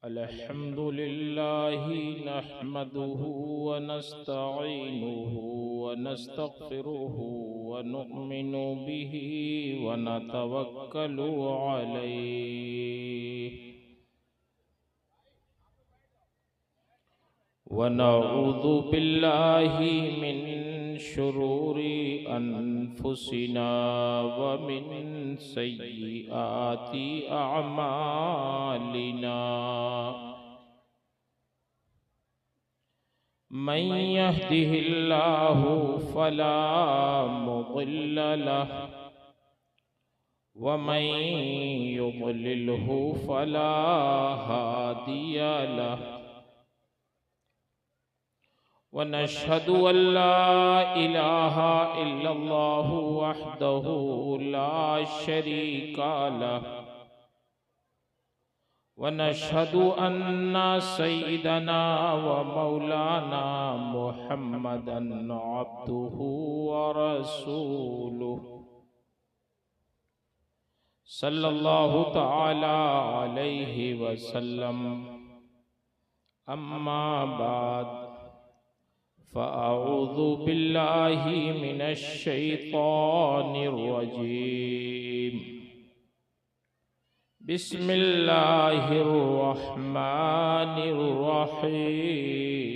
अल्हम्दुलिल्लाहि नहमदुहु व नस्तईनुहु व नस्तगफिरुहु व नुअमिनु बिहि व नतवक्कलु अलैहि व नऊज़ु बिल्लाहि मिन शुरूरि अनफुसिना व मिन सय्यिआति अअमालिना। मन यहदिहिल्लाहु फला मुदिल्ल लहु व मन युद्लिल्हु फला हादिय लहु। व नशहदु अल्ला इलाहा इल्लल्लाहु वहदहु ला शरीका लहु व नशहदु अन्ना सय्यिदना व मौलाना मुहम्मदन अब्दुहु व रसूलुहु सल्लल्लाहु तआला अलैहि वसल्लम। अम्मा बाद फ़अऊज़ु बिल्लाहि मिनश शैतानिर रजीम। बिस्मिल्लाहिर रहमानिर रहीम।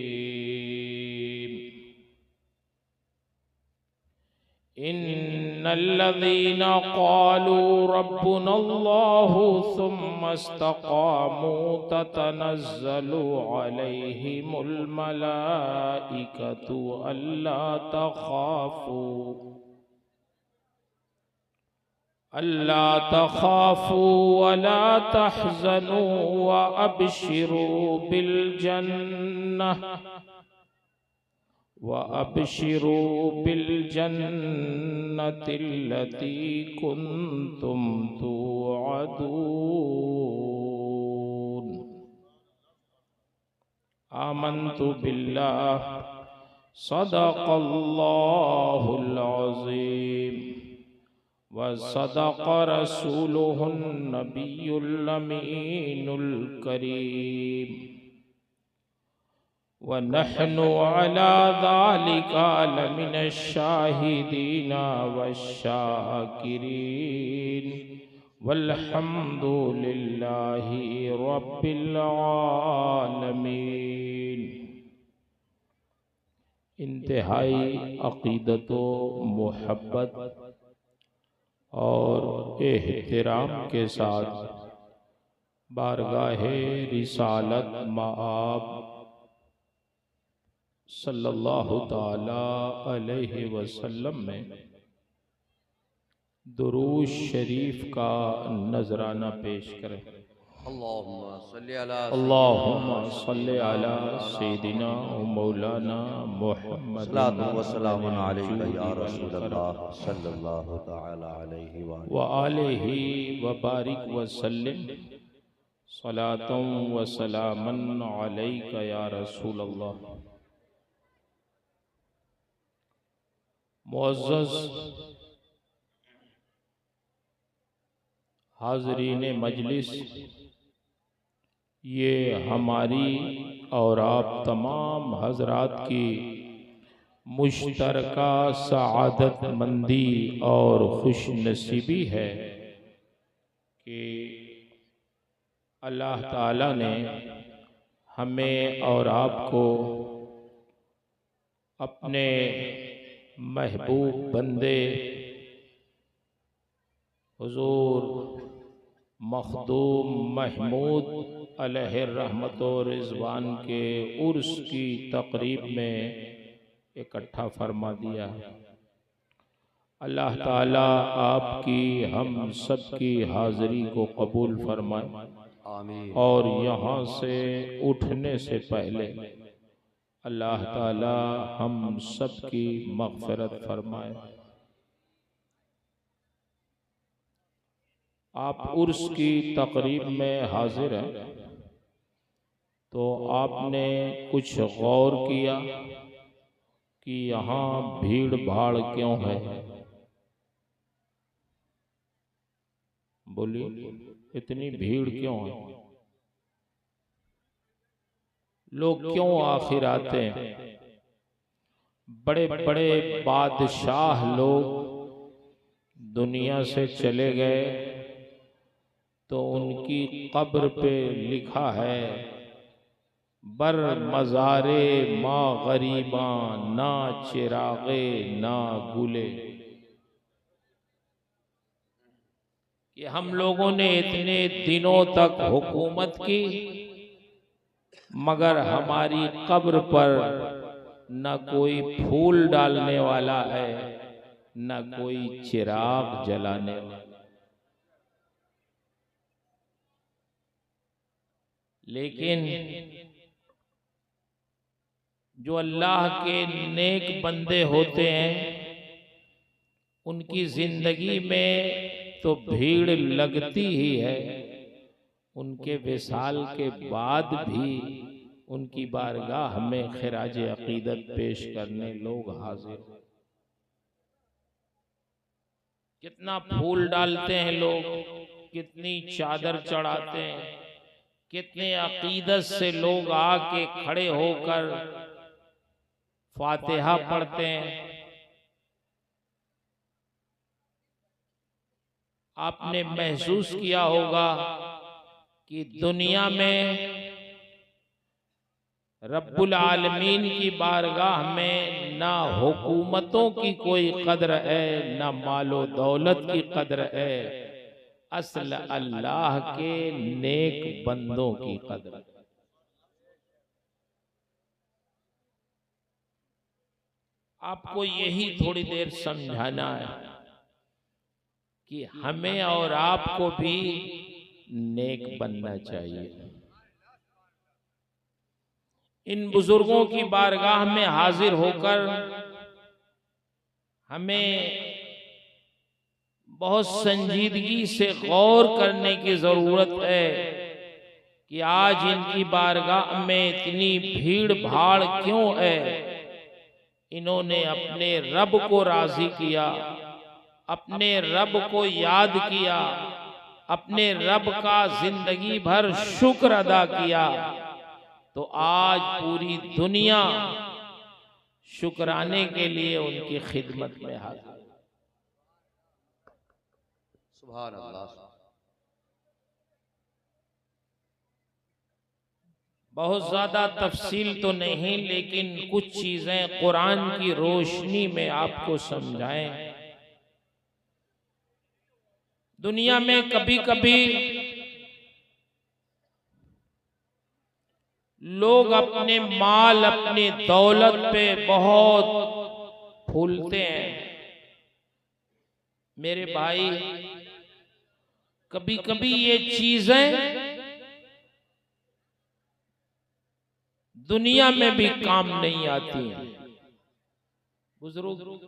इन्नल्लज़ीना क़ालू रब्बुनल्लाहु सुम्मा इस्तक़ामू ततनज़्ज़लु अलैहिमुल मलाइकतु अल्ला तख़ाफ़ू व ला तहज़नू व अबशिरू बिल जन्नह व अबशिरू बिल जन्नतिल्लती कुन्तुम तुअदून। आमन्तु बिल्लाह सदक़ल्लाहुल अज़ीम व सदक़ रसूलुहुन नबियुल अमीनुल करीम व नहनु अला ज़ालिका लमिनश शाहिदीना वश्शाकिरीन वल्हम्दुलिल्लाहि रब्बिल आलमीन। इंतहाई अक़ीदत व मोहब्बत और एहतराम के साथ बारगाहे रिसालत मआब सल्लल्लाहु ताला अलैहि वसल्लम में दुरूद शरीफ का नजराना पेश करें। अल्लाहुम्मा सल्ली अला सय्यिदिना व मौलाना मुहम्मद व आलिहि व बारिक व सल्लिम सलातन व सलामन अलैका या रसूल अल्लाह। मुअज़्ज़ज़ हाज़रीन मजलिस, ये हमारी और आप तमाम हजरात की मुश्तरका सआदत मंदी और खुश नसीबी है कि अल्लाह ताला ने हमें और आपको अपने महबूब बंदे हुजूर मखदूम महमूद अलैहि रहमत व रिज़वान के उर्स की तकरीब में इकट्ठा फरमा दिया। अल्लाह ताला आपकी हम सब की हाज़िरी को कबूल फरमाए और यहाँ से उठने से पहले अल्लाह ताला हम सब की मग़फ़िरत फरमाए। आप उर्स की तकरीब में हाजिर हैं तो आपने कुछ गौर किया कि यहाँ भीड़ भाड़ क्यों है? बोलिए, इतनी भीड़ क्यों है? लोग क्यों आखिर आते हैं? बड़े बड़े बादशाह लोग दुनिया से चले गए तो उनकी कब्र पे लिखा है, बर मज़ारे माँ गरीबा ना चिरागे ना गुले, कि हम लोगों ने इतने दिनों तक हुकूमत की मगर हमारी कब्र पर न कोई फूल डालने वाला है न कोई चिराग जलाने वाला। लेकिन जो अल्लाह के नेक बंदे होते हैं उनकी जिंदगी में तो भीड़ लगती ही है, उनके विसाल के बाद भी उनकी बारगाह में खिराज अकीदत पेश करने लोग हाजिर। कितना फूल डालते हैं लोग, कितनी चादर चढ़ाते हैं, कितने अकीदत से लोग आके खड़े होकर फातिहा पढ़ते हैं। आपने महसूस किया होगा कि दुनिया में रब्बुल आलमीन की बारगाह में ना हुकूमतों की कोई कद्र है ना मालो दौलत की कद्र है, असल अल्लाह के नेक बंदों की कद्र। आपको यही थोड़ी देर समझाना है कि हमें और आपको भी नेक बनना चाहिए। इन बुजुर्गों की बारगाह में हाजिर होकर हमें बहुत संजीदगी से गौर करने की जरूरत है कि आज इनकी बारगाह में इतनी भीड़ भाड़ क्यों है। इन्होंने अपने रब को राजी किया, अपने रब को याद किया, अपने रब का जिंदगी भर शुक्र अदा किया, तो आज पूरी दुनिया शुक्राने के लिए उनकी खिदमत में हाजिर। सुभान अल्लाह। बहुत ज्यादा तफसील तो नहीं, लेकिन कुछ चीजें कुरान की रोशनी में आपको समझाएं। दुनिया में कभी कभी लोग अपने माल अपनी दौलत पे बहुत फूलते हैं। मेरे भाई, कभी कभी ये चीजें दुनिया में भी काम नहीं आती हैं। बुजुर्ग,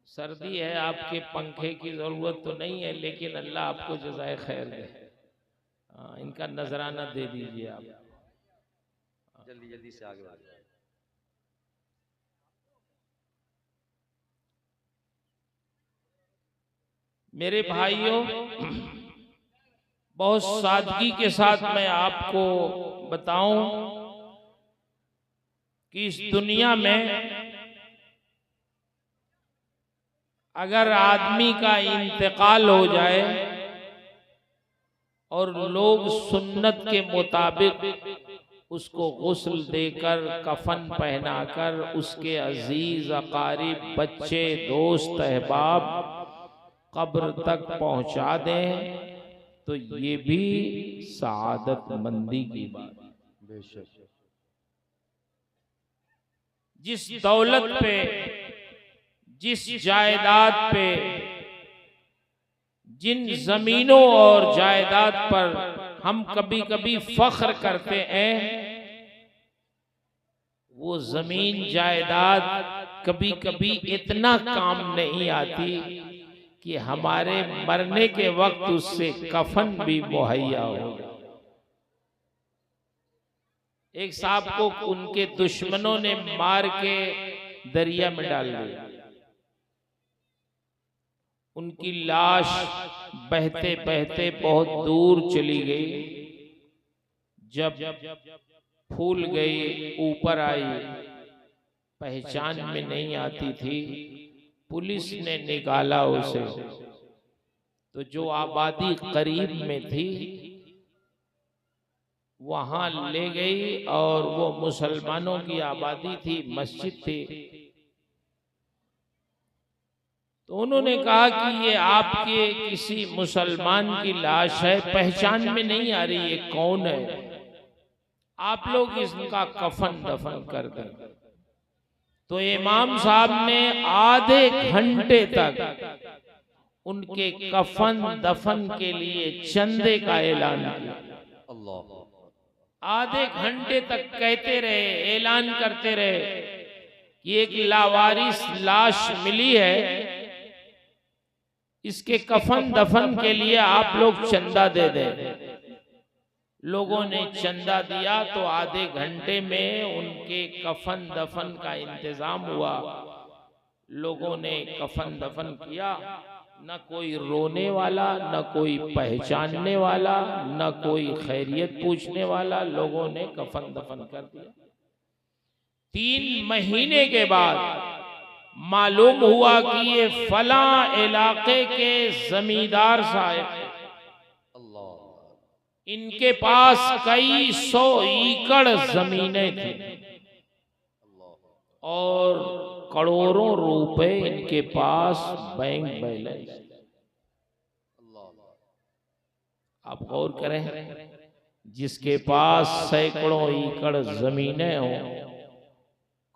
सर्दी है, आपके पंखे की जरूरत तो नहीं है, लेकिन अल्लाह आपको जज़ाए खैर दे। इनका नजराना दे दीजिए आप, जल्दी जल्दी से आगे बढ़ जाए। मेरे भाइयों, बहुत सादगी के साथ मैं आपको बताऊं कि इस दुनिया में अगर आदमी का इंतकाल हो जाए और लोग सुन्नत के मुताबिक उसको गुस्ल देकर कफन पहनाकर उसके अजीज अकारिब बच्चे दोस्त अहबाब कब्र तक पहुंचा दें तो ये भी सआदत मंदी की बात। बेशक जिस दौलत पे, जिस जायदाद पे, जिन जमीनों और जायदाद पर हम कभी कभी फख्र करते हैं, वो जमीन जायदाद कभी कभी इतना काम नहीं आती कि हमारे मरने के वक्त उससे कफन भी मुहैया हो। एक साहब को उनके दुश्मनों ने मार के दरिया में डाल दिया। उनकी लाश बहते बहते बहुत दूर चली गई। जब फूल गई, ऊपर आई, पहचान में नहीं आती थी, पुलिस ने निकाला उसे, तो जो आबादी करीब में थी वहां ले गई, और वो मुसलमानों की आबादी थी, मस्जिद थी। तो उन्होंने कहा कि ये आपके किसी मुसलमान की लाश है, पहचान में नहीं आ रही ये कौन है, आप लोग इसका कफन दफन कर दें। तो इमाम साहब ने आधे घंटे तक उनके कफन दफन के लिए चंदे का ऐलान किया। अल्लाह, आधे घंटे तक कहते रहे, ऐलान करते रहे कि एक लावारिस लाश मिली है, इसके कफन दफन के लिए आप लोग चंदा दे दें। लोगों ने चंदा दिया तो आधे घंटे में उनके कफन दफन का इंतजाम हुआ। लोगों ने कफन दफन किया, न कोई रोने वाला, न कोई पहचानने वाला, न कोई खैरियत पूछने वाला, लोगों ने कफन दफन कर दिया। 3 महीने के बाद मालूम हुआ कि ये फला इलाके के जमींदार साहब, इनके पास कई 100 एकड़ जमीनें थी और करोड़ों रुपए इनके पास बैंक बैलेंस। आप गौर करें, जिसके पास सैकड़ों एकड़ जमीनें हो,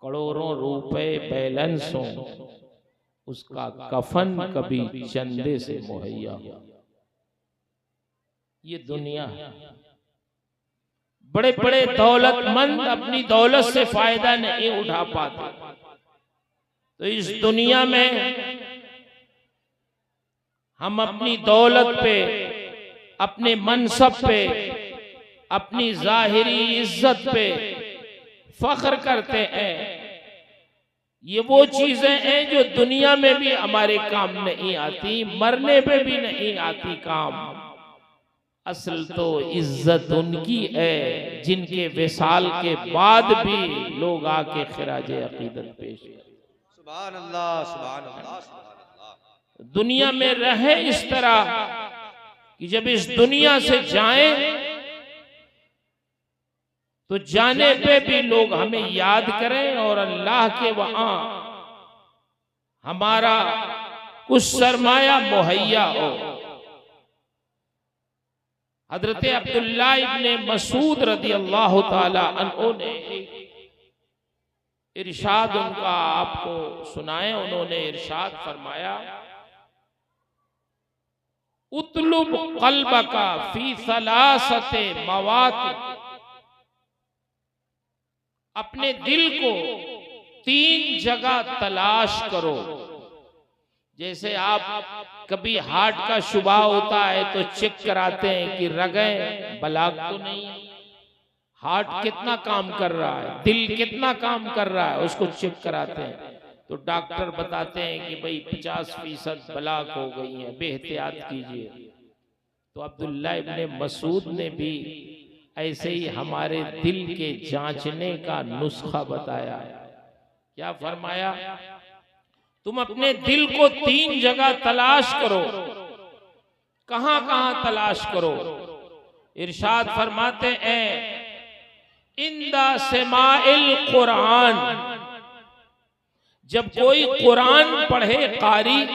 करोड़ों रुपए बैलेंस हो, उसका कफन कभी चंदे से मुहैया हो। ये दुनिया है। बड़े बड़े दौलतमंद अपनी दौलत से फायदा नहीं उठा पाते। तो इस दुनिया में हम अपनी दौलत पे, अपने मनसब पे, अपनी जाहिरी इज्जत पे फख्र करते हैं। ये वो चीजें हैं जो दुनिया में भी हमारे काम नहीं आती, मरने पे भी नहीं आती काम। असल तो इज्जत उनकी है जिनके विसाल के बाद भी लोग आके खिराजे अकीदत पेश करें। सुभान अल्लाह, सुभान अल्लाह, सुभान अल्लाह। दुनिया में रहे इस तरह कि जब इस दुनिया से जाएं तो जाने पे भी लोग हमें याद करें और अल्लाह के वहां हमारा कुछ सरमाया मुहैया हो। हजरत अब्दुल्ला इब्ने मसूद रदी अल्लाह ताला अन्हु ने इरशाद उनका आपको सुनाए। उन्होंने इरशाद फरमाया, उतलुब क़ल्बका फी सलासते मवातिन, अपने दिल को 3 जगह तलाश करो। जैसे आप कभी हार्ट का शुबा होता है तो चेक कराते हैं कि रगें ब्लॉक तो नहीं, हार्ट कितना काम कर रहा है, दिल कितना काम कर रहा है, उसको चेक कराते हैं। तो डॉक्टर बताते हैं कि भाई 50% ब्लॉक हो गई है, बेहतियात कीजिए। तो अब्दुल्ला इब्ने मसूद ने भी ऐसे ही हमारे दिल के जांचने का नुस्खा बताया। क्या फरमाया? तुम अपने दिल को 3 जगह तलाश करो। कहां कहां तलाश करो? इरशाद फरमाते हैं, इंदा सेमाइल कुरान, जब कोई कुरान पढ़े कारी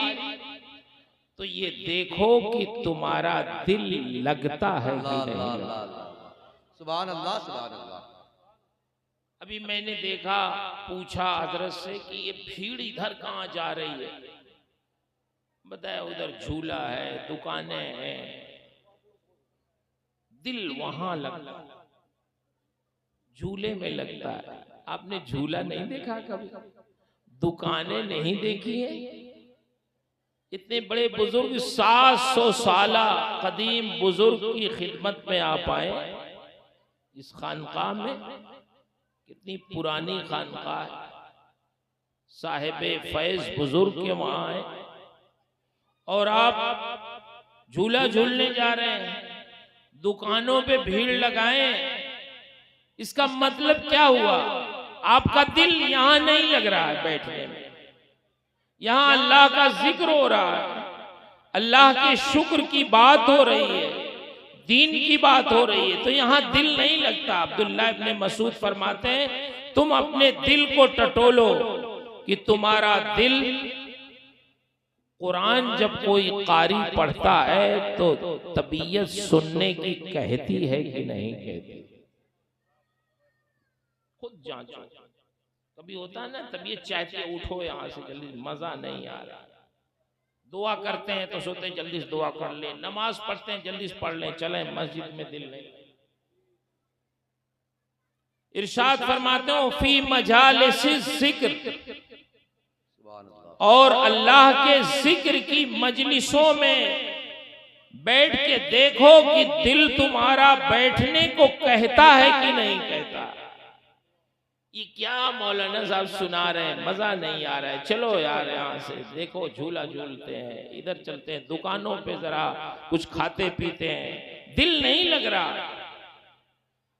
तो ये देखो कि तुम्हारा दिल लगता है कि नहीं। सुभान अल्लाह, सुभान अल्लाह। अभी मैंने देखा, पूछा हजरत से कि ये भीड़ इधर कहाँ जा रही है? बताया उधर झूला है, दुकानें हैं, दिल वहां लगता, झूले में लगता है। आपने झूला नहीं देखा कभी? दुकानें नहीं देखी है? इतने बड़े बुजुर्ग 700 साला कदीम बुजुर्ग की खिदमत में आप आए इस खानकाह में। कितनी पुरानी खानकाह है, साहिबे फैज बुजुर्ग के वहां है, और आप झूला झूलने जा रहे हैं। दुकानों पे भीड़ लगाएं इसका मतलब क्या हुआ? आपका दिल यहां नहीं लग रहा है बैठने में, यहां अल्लाह का जिक्र हो रहा है, अल्लाह के शुक्र की बात हो रही है, दीन की बात हो रही है, तो यहां दिल नहीं लगता। अब्दुल्लाह इब्ने मसूद फरमाते हैं, तुम अपने दिल को टटोलो कि तुम्हारा दिल कुरान जब कोई कारी पढ़ता है तो तबीयत सुनने की कहती है कि नहीं कहती? खुद जांचो। कभी होता है ना, तबीयत चाहती है उठो यहां से जल्दी, मजा नहीं आ रहा। दुआ करते हैं तो सोते हैं जल्दी से दुआ कर ले, नमाज पढ़ते हैं जल्दी से पढ़ लें, चले मस्जिद में दिल नहीं। इरशाद फरमाते हो फी मजालिसिज़ ज़िक्र, और अल्लाह के जिक्र की मजलिसों में बैठ के देखो कि दिल तुम्हारा बैठने को कहता है कि नहीं कहता। ये क्या मौलाना साहब सुना रहे हैं, मजा नहीं आ रहा है, चलो यार यहाँ से देखो झूला झूलते हैं, इधर चलते हैं, दुकानों पे जरा कुछ खाते पीते हैं, दिल नहीं लग रहा।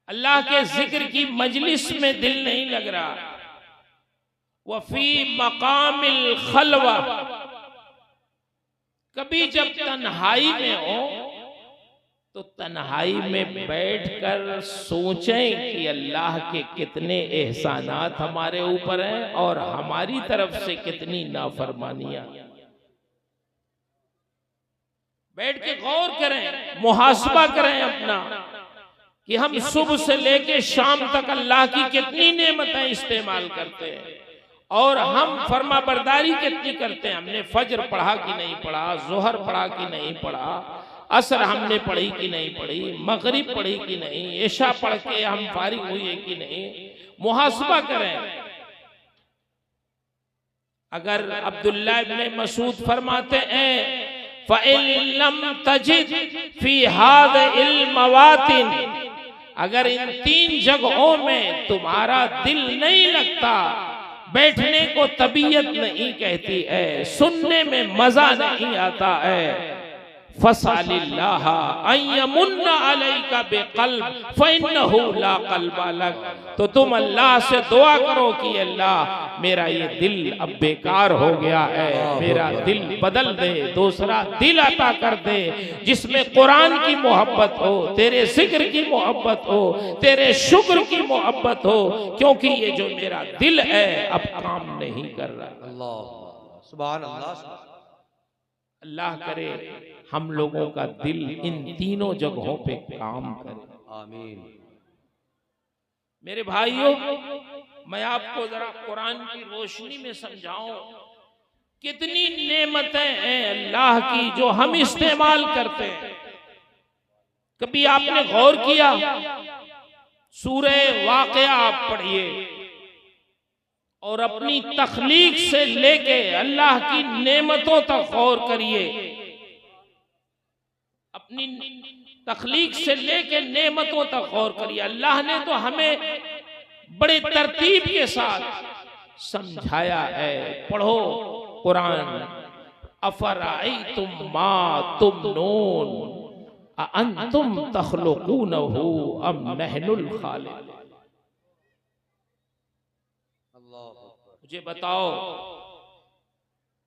अल्लाह के जिक्र की मजलिस में दिल नहीं लग रहा। वफी मकामिल खलवा, कभी जब तन्हाई में हो तो तन्हाई में बैठकर सोचें कि अल्लाह के कितने एहसानात हमारे ऊपर हैं और हमारी तरफ से कितनी नाफरमानियां। बैठ के गौर करें, मुहासबा करें अपना कि हम सुबह से लेके शाम तक अल्लाह की कितनी नेमतें इस्तेमाल करते हैं और हम फर्मा बरदारी कितनी करते हैं। हमने फजर पढ़ा कि नहीं पढ़ा, जोहर पढ़ा कि नहीं पढ़ा, असर हमने पढ़ी कि नहीं पढ़ी, मगरिब पढ़ी कि नहीं, इशा पढ़ के हम फारिग हुए कि नहीं। मुहासबा करें। अगर अब्दुल्लाह इब्ने मसूद फरमाते हैं फ़इन लम तजिद फी हाज़िल मवातिन, अगर इन 3 जगहों में तुम्हारा दिल नहीं लगता, बैठने को तबीयत नहीं कहती है, सुनने में मजा नहीं आता है, फसअलिल्लाह अन यमुन्ना अलैका बिक़ल्ब फ़इन्नहु ला क़ल्ब लक, तो तुम अल्लाह से दुआ करो कि अल्लाह मेरा ये दिल अब बेकार हो गया है, मेरा दिल बदल दे, दूसरा दिल अता कर दे जिसमें कुरान की मोहब्बत हो, तेरे जिक्र की मोहब्बत हो, तेरे शुक्र की मोहब्बत हो, क्योंकि ये जो मेरा दिल है अब काम नहीं कर रहा। अल्लाह सुभान अल्लाह। अल्लाह करे हम लोगों का दिल इन तीनों जगहों पे काम करे, आमीन। मेरे भाइयों, मैं आपको जरा कुरान की रोशनी में समझाऊं कितनी नेमतें हैं अल्लाह की जो हम इस्तेमाल करते हैं। कभी आपने गौर किया? सूरे वाक़िया आप पढ़िए और अपनी तख्लीक से लेके अल्लाह की नेमतों तक गौर करिए। अपनी तख्लीक से लेके नेमतों तक गौर करिए। अल्लाह ने तो हमें बड़े तरतीब के साथ समझाया है। पढ़ो कुरान। अफराइतुम मा तुमनून अअंतुम तख्लुकूनहु अम नहनुल खालिकून। मुझे बताओ,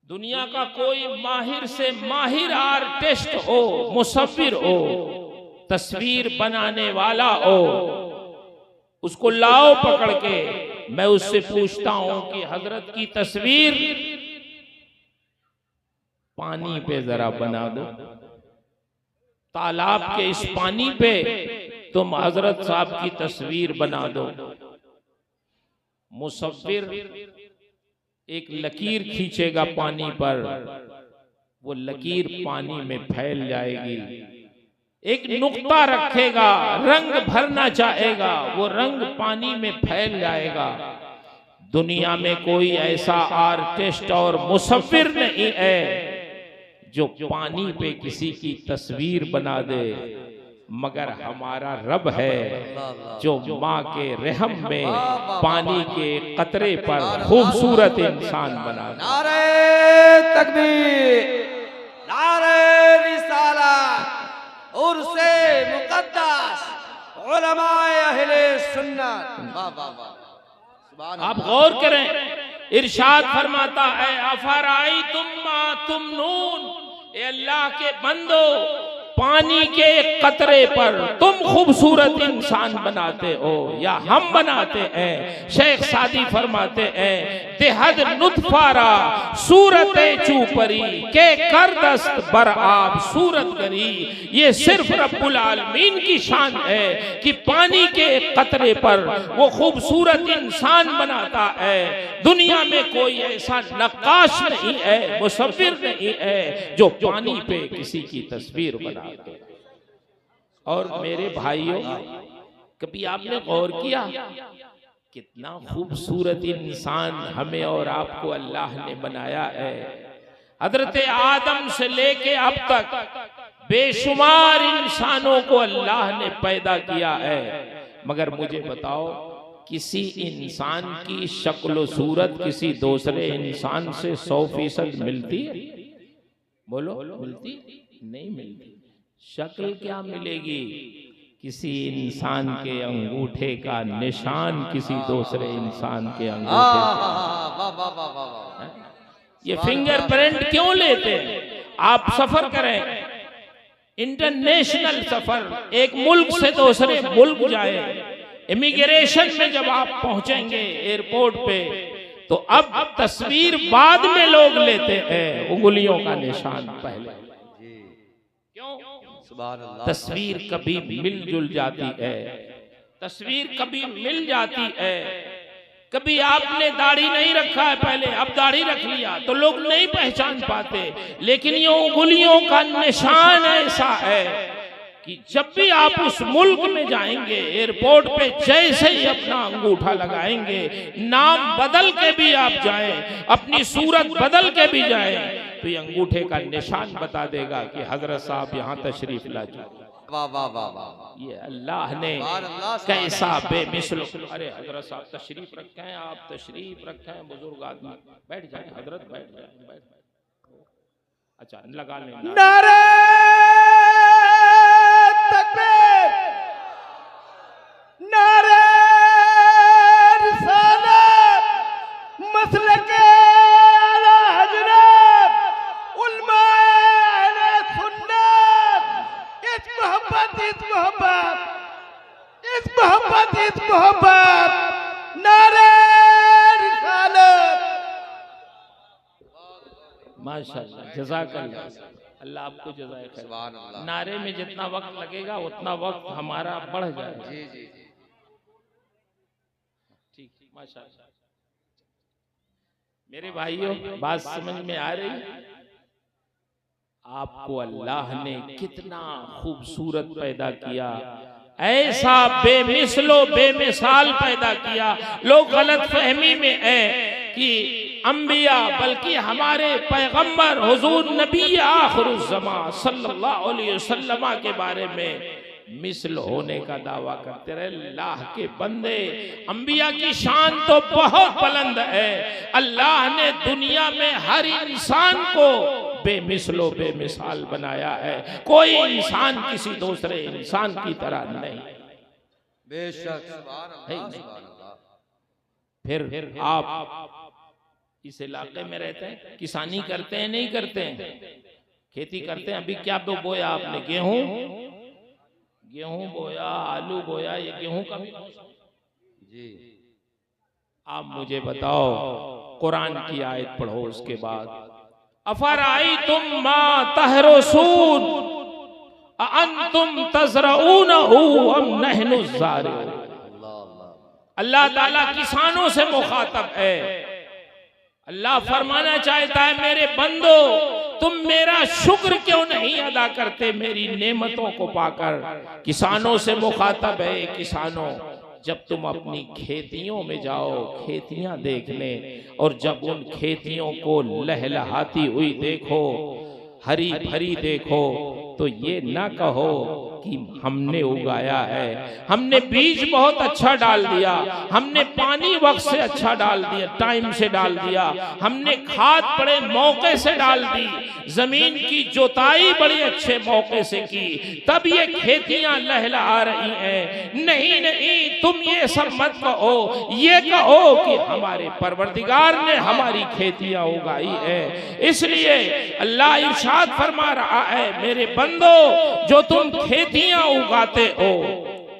दुनिया का कोई माहिर से माहिर आर्टिस्ट हो, मुसव्विर हो, तस्वीर बनाने वाला हो, उसको लाओ पकड़ के, मैं उससे पूछता हूं कि हजरत की तस्वीर पानी पे जरा बना दो, तालाब के इस पानी पे तुम हजरत साहब की तस्वीर बना दो। मुसव्विर एक लकीर खींचेगा पानी पर, वो लकीर पानी में फैल जाएगी। एक नुक्ता रखेगा, रंग भरना चाहेगा, वो रंग पानी में फैल जाएगा। दुनिया में कोई ऐसा आर्टिस्ट और मुसव्विर नहीं है जो पानी पे किसी की तस्वीर बना दे, मगर हमारा रब है जो माँ के रहम में पानी के कतरे पर खूबसूरत इंसान बना दे। नारे तकबीर, नारे रिसालत, उर्से मुक़द्दस, उलमाए अहले सुन्नत। वाह वाह वाह, सुभान आप अल्लाह। गौर करें, इरशाद फरमाता है अफराई तुम नून, ए अल्लाह के बंदो, पानी के एक कतरे पर तुम खूबसूरत इंसान बनाते हो या हम बनाते हैं। शेख सादी फरमाते हैं देहद नुतफारा सूरत चूपरी के कर दस्त बर आप सूरत करी। ये सिर्फ रब्बुल आलमीन की शान है कि पानी के एक कतरे पर वो खूबसूरत इंसान बनाता है। दुनिया में कोई ऐसा नक्काश नहीं है, मुसव्विर नहीं है जो पानी पे किसी की तस्वीर बना दे। और मेरे भाइयों, कभी आपने गौर किया कितना खूबसूरत इंसान हमें और आपको अल्लाह ने बनाया है। हजरत आदम से लेके अब तक बेशुमार इंसानों को अल्लाह ने पैदा किया है, मगर मुझे बताओ किसी इंसान की शक्ल सूरत किसी दूसरे इंसान से 100% मिलती है? बोलो, मिलती? नहीं मिलती। शक्ल क्या मिलेगी? किसी इंसान के अंगूठे का निशान किसी दूसरे इंसान के अंगूठे पे। ये फिंगरप्रिंट क्यों लेते हैं? आप सफर करें, इंटरनेशनल सफर, एक मुल्क से दूसरे मुल्क जाए, इमिग्रेशन में जब आप पहुंचेंगे एयरपोर्ट पे, तो अब तस्वीर बाद में लोग लेते हैं, उंगलियों का निशान पहले। क्यों? तस्वीर कभी मिलजुल जाती है, तस्वीर कभी मिल जाती है। कभी आपने दाढ़ी नहीं रखा है पहले, अब दाढ़ी रख लिया तो लोग नहीं पहचान पाते, लेकिन ये उंगलियों का निशान ऐसा है कि जब भी आप उस मुल्क में जाएंगे, एयरपोर्ट पे जैसे ही अपना अंगूठा लगाएंगे, नाम बदल के भी आप जाएं, अपनी सूरत बदल के भी जाएं, तो ये अंगूठे का निशान बता देगा कि हजरत साहब यहाँ तशरीफ ला चुके। वाह वाह वाह वाह, ये अल्लाह ने कैसा बेमिसल। अरे हजरत साहब तशरीफ रखे हैं, आप तशरीफ रखे हैं, बुजुर्ग आदमी बैठ जाए, हजरत बैठ जाए। अच्छा लगा लें नारे तकबीर, नारे रिसालत, मसलके आला हजरत, उलमाए अहले सुन्नत। इस मोहब्बत, इस मोहब्बत, इस मोहब्बत, इस मोहब्बत, नारे रिसालत। माशाअल्लाह, जज़ाकल्लाह, अल्लाह आपको जज़ाए खैर। नारे में जितना वक्त लगेगा उतना वक्त हमारा बढ़ जाएगा। जी जी जी, ठीक, माशाअल्लाह। मेरे भाइयों, बात समझ में आ रही है? आपको अल्लाह ने कितना खूबसूरत पैदा किया, ऐसा बेमिसलो बेमिसाल पैदा किया। लोग गलत फहमी में है कि अंबिया, बल्कि हमारे पैगंबर हुजूर नबी आखिरुज़्ज़मा सल्लल्लाहु अलैहि वसल्लम के बारे में मिसल होने का दावा करते रहे। अल्लाह के बंदे, अंबिया की शान तो बहुत बुलंद है। अल्लाह ने दुनिया में हर इंसान को बेमिसलो बेमिसाल बनाया है, कोई इंसान किसी दूसरे इंसान की तरह नहीं। बेशक, सुभान अल्लाह, सुभान अल्लाह। फिर आप इस इलाके में रहते हैं, किसानी करते हैं नहीं करते हैं? खेती करते हैं। अभी क्या बोया आपने? गेहूं बोया, आलू बोया, ये गेहूं का भी जी। आप मुझे बताओ, कुरान की आयत पढ़ो, उसके बाद अफराई तुम मा तहरसून अंतुम तज़रऊनहु अम नहनु ज़ारिऊन। अल्लाह ताला किसानों से मुखातब है। अल्लाह फरमाना चाहता है, मेरे बंदो तुम मेरा शुक्र क्यों नहीं अदा करते मेरी नेमतों को पाकर। किसानों से मुखातब है, किसानों जब तुम अपनी खेतियों में जाओ, खेतियां देखने, और जब उन खेतियों को लहलहाती हुई देखो, हरी भरी देखो, तो ये ना कहो कि हमने उगाया है, हमने बीज बहुत अच्छा डाल दिया, हमने पानी वक्त से अच्छा डाल दिया, टाइम से डाल दिया, हमने खाद बड़े मौके से डाल दी, जमीन की जोताई बड़े अच्छे मौके से की, तब ये खेतियां लहलहा रही हैं। नहीं नहीं, तुम ये सब मत कहो, ये कहो कि हमारे परवरदिगार ने हमारी खेतियां उगाई है। इसलिए अल्लाह इरशाद फरमा रहा है, मेरे बंदो जो तुम खेतियां उगाते हो,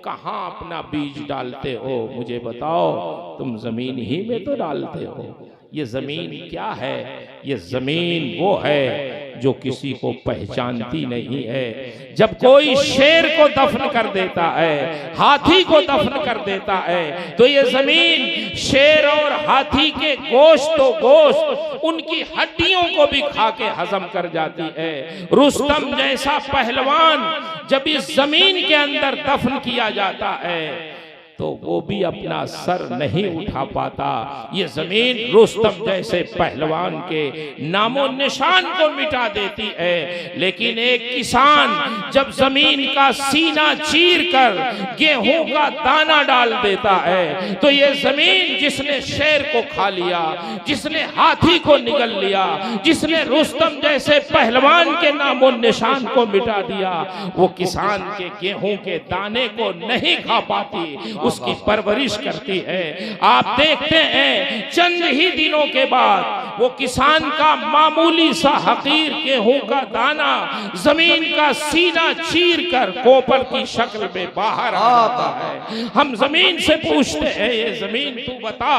कहां अपना बीज डालते हो मुझे बताओ? तुम जमीन ही में तो डालते हो। ये जमीन क्या है? ये जमीन वो है जो किसी को पहचानती नहीं है। जब कोई शेर को दफन कर देता है, हाथी को दफन कर देता है, तो ये जमीन शेर और हाथी के गोश्त तो गोश्त, उनकी हड्डियों को भी खा के हजम कर जाती है। रुस्तम जैसा पहलवान जब इस जमीन के अंदर दफन किया जाता है तो वो भी अपना सर नहीं उठा पाता। ये जमीन रुस्तम जैसे पहलवान के नामो निशान को मिटा देती है। लेकिन एक किसान जब जमीन का सीना चीर कर गेहूं का दाना डाल देता है, तो ये जमीन जिसने शेर को खा लिया, जिसने हाथी को निगल लिया, जिसने रुस्तम जैसे पहलवान के नामो निशान को मिटा दिया, वो किसान के गेहूं के दाने को नहीं खा पाती, उसकी परवरिश करती है। आप देखते हैं चंद ही दिनों के बाद वो किसान का मामूली सा हकीर गेहूं का दाना जमीन का सीना चीर कर कोपल की शक्ल में बाहर आता है। हम जमीन से पूछते हैं, ये जमीन तू बता,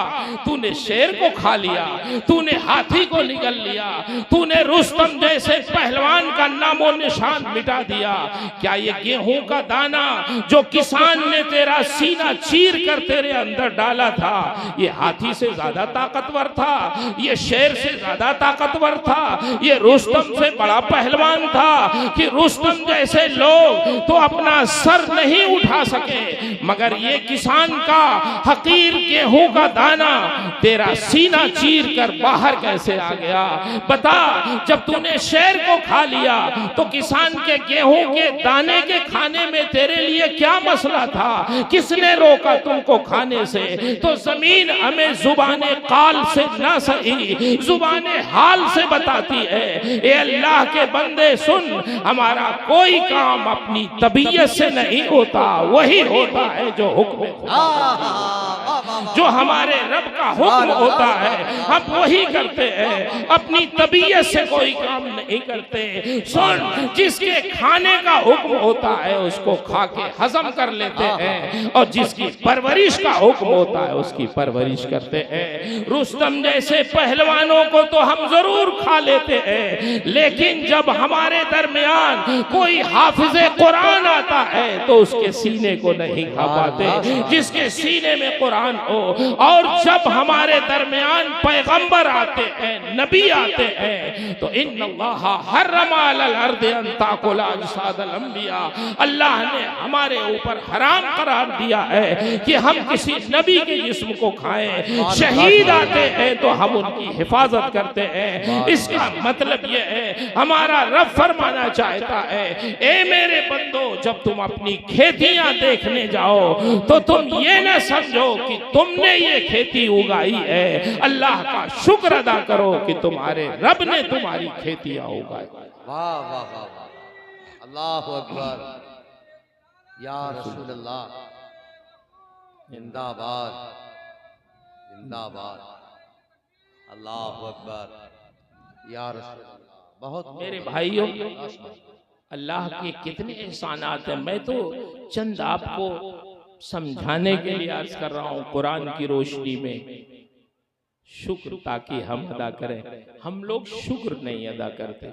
तूने शेर को खा लिया, तूने हाथी को निगल लिया, तूने रुस्तम जैसे पहलवान का नामो निशान मिटा दिया, क्या ये गेहूं का दाना जो किसान ने तेरा सीना चीर कर तेरे अंदर डाला था, ये हाथी से ज्यादा ताकतवर था, ये शेर से ज्यादा ताकतवर था, ये रुस्तम से बड़ा पहलवान था कि रुस्तम जैसे लोग तो अपना सर नहीं उठा सके, मगर ये किसान का हकीर गेहूं का दाना तेरा सीना चीर कर बाहर कैसे आ गया? बता, जब तूने शेर को खा लिया तो किसान के गेहूं के दाने के खाने में तेरे लिए क्या मसला था? किसने रोका तुमको खाने से? तो जमीन हमें जुबाने काल से ना सही, जुबाने हाल से बताती है, ए अल्लाह के बंदे सुन, हमारा कोई काम अपनी तबीयत से नहीं होता, वही होता है जो हुक्म, जो हमारे रब का हुक्म होता है हम वही करते हैं, अपनी तबीयत से कोई काम नहीं करते। सुन, जिसके खाने का हुक्म होता है उसको खा के हजम कर लेते हैं, और जिसकी परवरिश का हुक्म होता है उसकी परवरिश करते हैं। रुस्तम जैसे पहलवानों को तो हम जरूर खा लेते हैं, लेकिन जब हमारे दरमियान कोई हाफिज़े कुरान आता है तो उसके सीने को नहीं खा पाते, जिसके सीने में कुरान हो। और जब हमारे दरमियान पैगंबर आते हैं, नबी आते हैं, तो इन्नल्लाह हर्रमा अलल अर्दि अन ताकुला अजसादल अंबिया, अल्लाह ने हमारे ऊपर हराम करार दिया है कि हम किसी नबी के जिस्म को खाएं। शहीद आते हैं तो हम उनकी हिफाजत करते हैं। इसका मतलब यह है, हमारा रब फरमाना चाहता है, ए मेरे बंदो, जब तुम अपनी खेतियां देखने जाओ तो तुम ये ना समझो कि तुमने ये खेती उगाई है, अल्लाह का शुक्र अदा करो कि तुम्हारे रब ने तुम्हारी खेतियां उगाई। वाह वाह वाह वाह, अल्लाहु अकबर, या रसूल अल्लाह, जिंदाबाद जिंदाबाद, अल्लाहु अकबर, या रसूल अल्लाह। बहुत मेरे भाइयों, अल्लाह के कितने एहसानात हैं। मैं तो चंद आपको समझाने के लिए अर्ज कर रहा हूँ कुरान की रोशनी में शुक्र, ताकि हम अदा करें। हम लोग शुक्र नहीं अदा करते,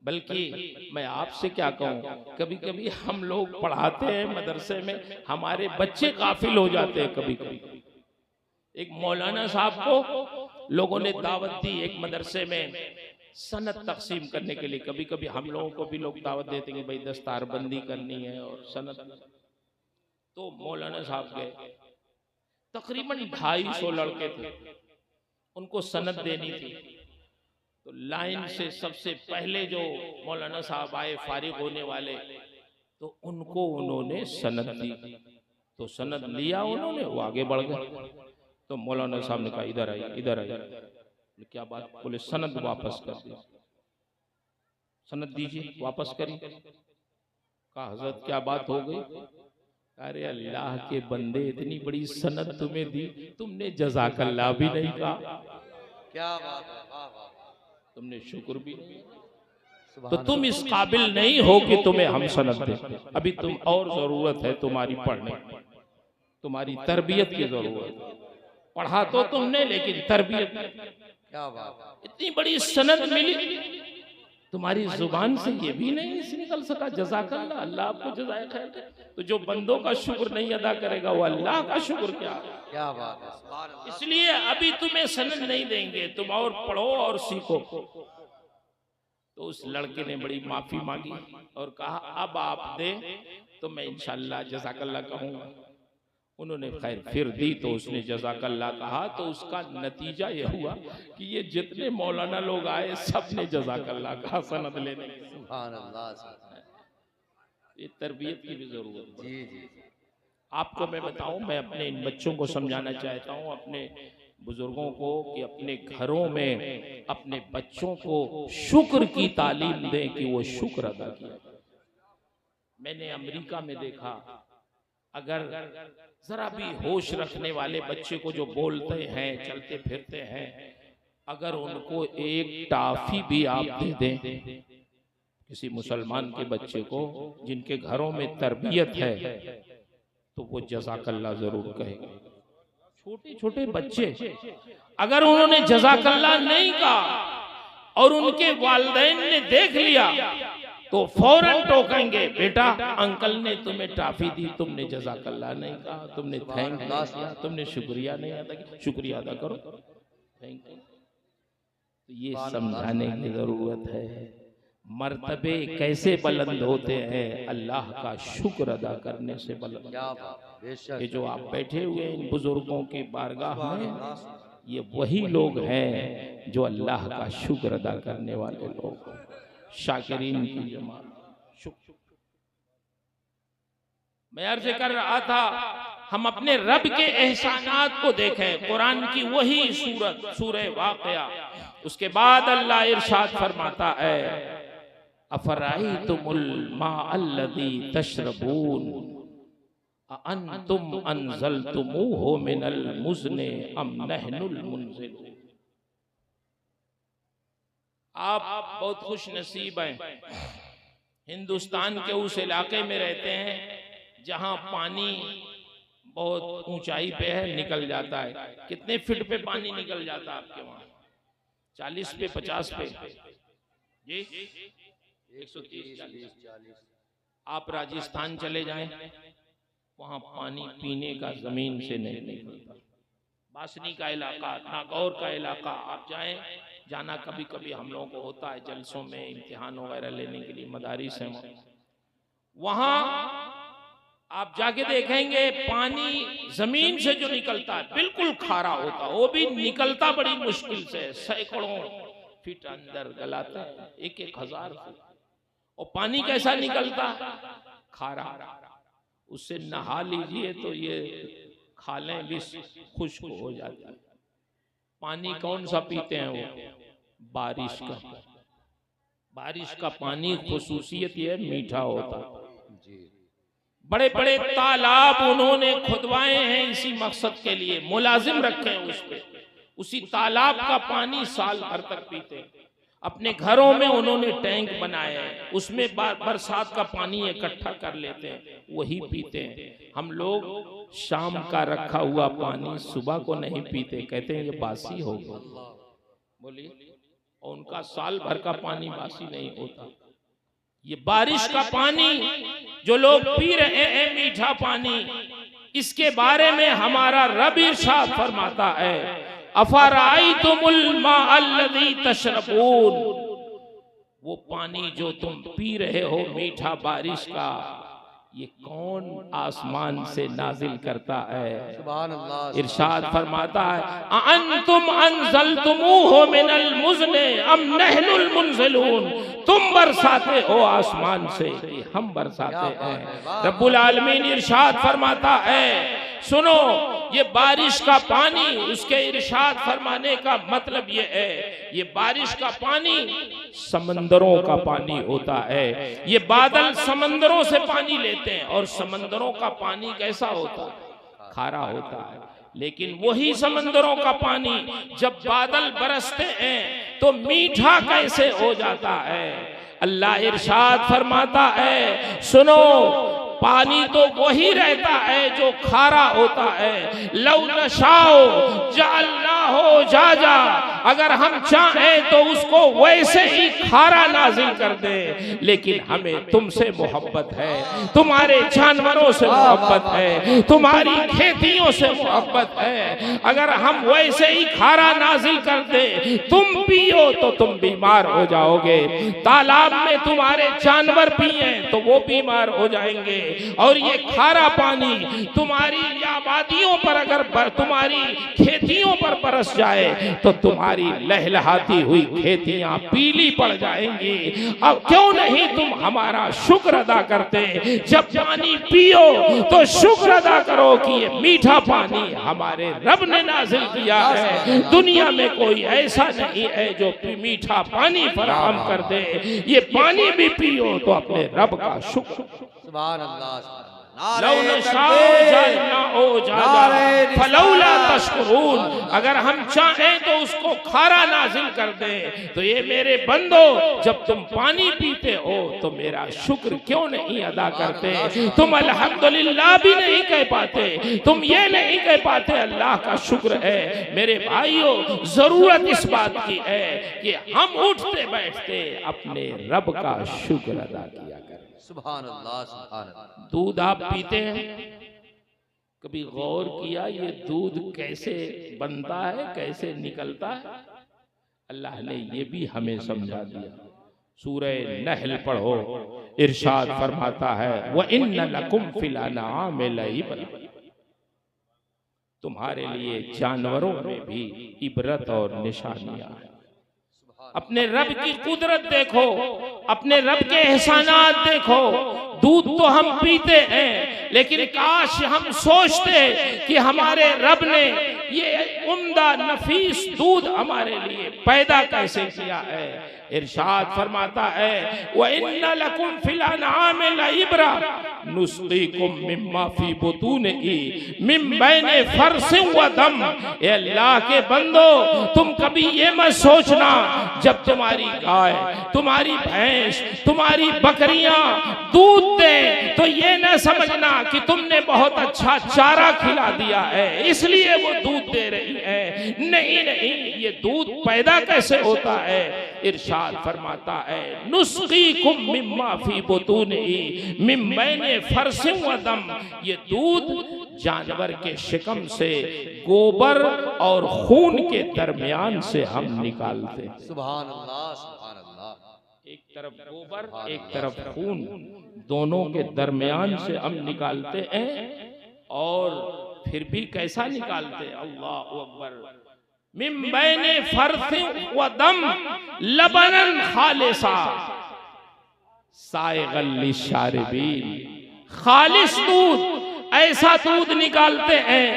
बल्कि मैं आपसे क्या कहूँ, कभी कभी हम लोग पढ़ाते हैं मदरसे में, हमारे बच्चे गाफिल हो जाते हैं। कभी कभी एक मौलाना साहब को लोगों ने दावत दी एक मदरसे में सनत तकसीम करने के लिए। कभी कभी हम लोगों को भी लोग दावत देते हैं भाई दस्तारबंदी करनी है और सनत। तो मौलाना साहब गए, तकरीबन 250 लड़के थे, उनको सनत देनी थी। तो लाइन से सबसे पहले जो मौलाना साहब आए फारिग होने वाले, तो उनको उन्होंने सनद दी, तो सनद लिया उन्होंने, वो आगे बढ़ गए। तो मौलाना साहब ने कहा इधर आइए, इधर आइए। क्या बात? बोले सनद वापस कर दी। सनद दीजिए, वापस करिए। कहा हजरत क्या बात हो गई? अरे अल्लाह के बंदे, इतनी बड़ी सनद तुम्हें दी, तुमने जज़ाकल्लाह भी नहीं कहा। क्या बात है, वाह वाह, तुमने शुक्र भी नहीं, तो तुम इस काबिल नहीं हो कि तुम्हें हम सनद दें। अभी तुम और जरूरत है तुम्हारी पढ़ने, तुम्हारी तरबियत की जरूरत है। पढ़ा तो तुमने, लेकिन तरबियत। क्या बात, इतनी बड़ी सनद मिली, तुम्हारी जुबान से ये भी नहीं निकल सका जज़ाकल्लाह, अल्लाह आपको जज़ाए खैर। तो जो बंदों का शुक्र नहीं अदा करेगा वो अल्लाह का शुक्र क्या बात है। इसलिए अभी तुम्हें सनद नहीं देंगे, तुम और पढ़ो और सीखो। तो उस लड़के ने बड़ी माफी मांगी और कहा अब आप दे तो मैं इंशाअल्लाह जज़ाकल्लाह कहूँगा। उन्होंने खैर फिर दी, तो उसने जज़ाकल्लाह कहा। तो उसका नतीजा यह हुआ कि ये जितने मौलाना लोग आए सब ने जज़ाकल्लाह कहा सनद लेने। सुभान अल्लाह, ये तरबियत की भी जरूरत है। जी जी। आपको मैं बताऊं, मैं अपने इन बच्चों को समझाना चाहता हूं, अपने बुजुर्गों को, कि अपने घरों में अपने बच्चों को शुक्र की तालीम दें कि वो शुक्र अदा किया। मैंने अमेरिका में देखा, अगर जरा भी होश रखने वाले बच्चे को, जो बोलते हैं चलते फिरते हैं, अगर उनको एक टाफी भी आप दे दें किसी मुसलमान के बच्चे को जिनके घरों में तरबियत है, तो वो जज़ाकल्लाह जरूर कहेंगे। छोटे छोटे बच्चे अगर उन्होंने जज़ाकल्लाह नहीं कहा और उनके वालिदैन ने देख लिया तो फौरन टोकेंगे, बेटा अंकल ने तुम्हें टाफी दी, तुमने जज़ाकल्लाह नहीं कहा, तुमने थैंक किया, तुमने शुक्रिया नहीं अदा किया, शुक्रिया अदा करो, थैंक यू। तो ये समझाने की जरूरत है मर्तबे कैसे बुलंद होते हैं, अल्लाह का शुक्र अदा करने से बुलंद। ये जो आप बैठे हुए इन बुजुर्गों की बारगाह में, ये वही लोग हैं जो अल्लाह का शुक्र अदा करने वाले लोग, शाकिरीन की जमात। मैं अर्ज कर रहा था, हम अपने रब के एहसानात को देखें। कुरान की वही सूरत सूरह वाक़िया, उसके बाद अल्लाह इरशाद फरमाता है, अफराइतुमुल माअल्लज़ी तशरबून अअंतुम अंज़लतुमूहु मिनल मुज़्नि अम नहनुल मुनज़िलून। आप बहुत खुश नसीब हैं, हिंदुस्तान के उस इलाके में रहते हैं जहां पानी बहुत ऊंचाई पे है, निकल जाता है। कितने फीट पे पानी निकल जाता है आपके वहां? 40 पे, 50 पे जी, 130-40। आप राजस्थान चले जाएं, वहां पानी पीने का जमीन से नहीं निकलता। बासनी का इलाका, नागौर का इलाका आप जाएं, जाना कभी कभी हम लोगों को होता है जलसों में, इम्तिहान वगैरह लेने के लिए मदारिस हैं, वहां आप जाके देखेंगे पानी जमीन से जो निकलता है बिल्कुल खारा होता, वो भी निकलता बड़ी मुश्किल से, सैकड़ों फीट अंदर गलाता है, 1-1000 फीट। और पानी कैसा निकलता? खारा। उससे नहा लीजिए तो ये खालें भी खुश्क हो जाती है। पानी कौन सा पीते हैं वो? बारिश का। बारिश का पानी खुसूसियत ये मीठा होता है। बड़े बड़े तालाब उन्होंने खुदवाए हैं इसी मकसद के लिए, मुलाजिम रखे हैं उस पे, उसी तालाब का पानी साल भर तक पीते हैं। अपने घरों में उन्होंने टैंक बनाए हैं, उसमें बरसात का पानी इकट्ठा कर लेते हैं, वही पीते हैं। हम लोग शाम का रखा हुआ पानी सुबह को नहीं पीते, कहते हैं ये बासी हो गया। बोलिए, और उनका साल भर का पानी बासी नहीं होता। ये बारिश का पानी जो लोग पी रहे हैं, मीठा पानी, इसके बारे में हमारा रब इरशाद फरमाता है, अफराइतुमुल माअल्लज़ी तशरबून, वो पानी जो तुम पी रहे हो मीठा बारिश का, ये कौन आसमान से नाजिल करता है? सुभान अल्लाह। इरशाद फरमाता है अंतुम अंज़लतुमूहु मिनल मुज़्नि अम नहनुल मुनज़िलून, तुम बरसाते हो आसमान से कि हम बरसाते हैं। रब्बुल आलमीन इरशाद फरमाता है, सुनो ये बारिश का पानी, उसके इरशाद फरमाने का मतलब ये है, ये बारिश का पानी समंदरों का पानी होता है। ये बादल समंदरों से पानी लेते हैं और समंदरों का पानी कैसा होता है? खारा होता है। लेकिन वही समंदरों का पानी जब बादल बरसते हैं तो मीठा कैसे हो जाता है? अल्लाह इरशाद फरमाता है, सुनो पानी तो वही रहता है जो खारा होता है। लौ नशाओ जअलनाहु जाजा, अगर हम चाहें तो उसको वैसे ही खारा नाजिल कर दे, लेकिन हमें तुमसे मोहब्बत है, तुम्हारे जानवरों से मोहब्बत है, तुम्हारी खेतियों से मोहब्बत है। अगर हम वैसे ही खारा नाजिल कर दे, तुम पियो तो तुम बीमार हो जाओगे, तालाब में तुम्हारे जानवर पिए तो वो बीमार हो जाएंगे। और ये खारा पानी तुम्हारी आबादियों पर अगर तुम्हारी खेतियों पर बरस जाए तो तुम्हारी लहलहाती हुई खेतियां पीली पड़ जाएंगी। अब क्यों नहीं तुम हमारा शुक्र अदा करते? जब पानी पियो तो शुक्र अदा करो कि ये मीठा पानी हमारे रब ने नाजिल किया है। दुनिया में कोई ऐसा नहीं है जो मीठा पानी फराहम कर दे। ये पानी भी पियो तो अपने रब का शुक्र। सुभान अल्लाह। अगर हम चाहें तो उसको खारा नाजिल कर दें। तो ये मेरे बंदो, जब तुम पानी पीते हो तो मेरा शुक्र क्यों नहीं अदा करते? तुम अल्हम्दुलिल्लाह भी नहीं कह पाते, तुम ये नहीं कह पाते अल्लाह का शुक्र है। मेरे भाइयों, जरूरत इस बात की है कि हम उठते बैठते अपने रब का शुक्र अदा किया करें। सुभान अल्लाह, सुभान अल्लाह। दूध आप पीते हैं, कभी गौर किया ये दूध कैसे बनता है, कैसे निकलता है? अल्लाह ने ये भी हमें समझा दिया। सूरह नहल पढ़ो, इरशाद फरमाता है व इन्न लकुम फिल अनआमि लइब्रा, तुम्हारे लिए जानवरों में भी इबरत और निशानियां हैं। अपने रब की कुदरत देखो, अपने रब के एहसानात देखो। दूध तो हम पीते हैं, लेकिन काश हम सोचते कि हमारे रब ने ये उम्दा नफीस दूध हमारे लिए पैदा कैसे किया है। इरशाद फरमाता है व इन्ना लकुम फिल अनआमि लइब्रा नुस्कीकुम मिम्मा फी बुतूनिही मिन बैनि फरसिन व दम। ए अल्लाह के बंदो, तुम कभी ये मत सोचना जब तुम्हारी गाय, तुम्हारी भैंस, तुम्हारी बकरियां दूध दे तो ये न समझना कि तुमने बहुत अच्छा चारा खिला दिया है इसलिए वो दूध दे रही है। नहीं नहीं, ये दूध पैदा कैसे होता है? इरशाद फरमाता है नुस्कीकुम मिम्मा फी बुतूनिही मिन बैनि फरसिन व दम। ये दूध जानवर के शिकम से, गोबर और खून के दरमियान से हम निकालते हैं। सुभान अल्लाह, सुभान अल्लाह। एक तरफ गोबर, एक तरफ खून, दोनों के दरमियान से हम निकालते हैं। और फिर भी कैसा निकालते हैं? अल्लाहु अकबर। मिन बैनि फरसिन व दम लबनन खालिसा साइगल लिशारिबीन। खालिस दूध, ऐसा दूध निकालते हैं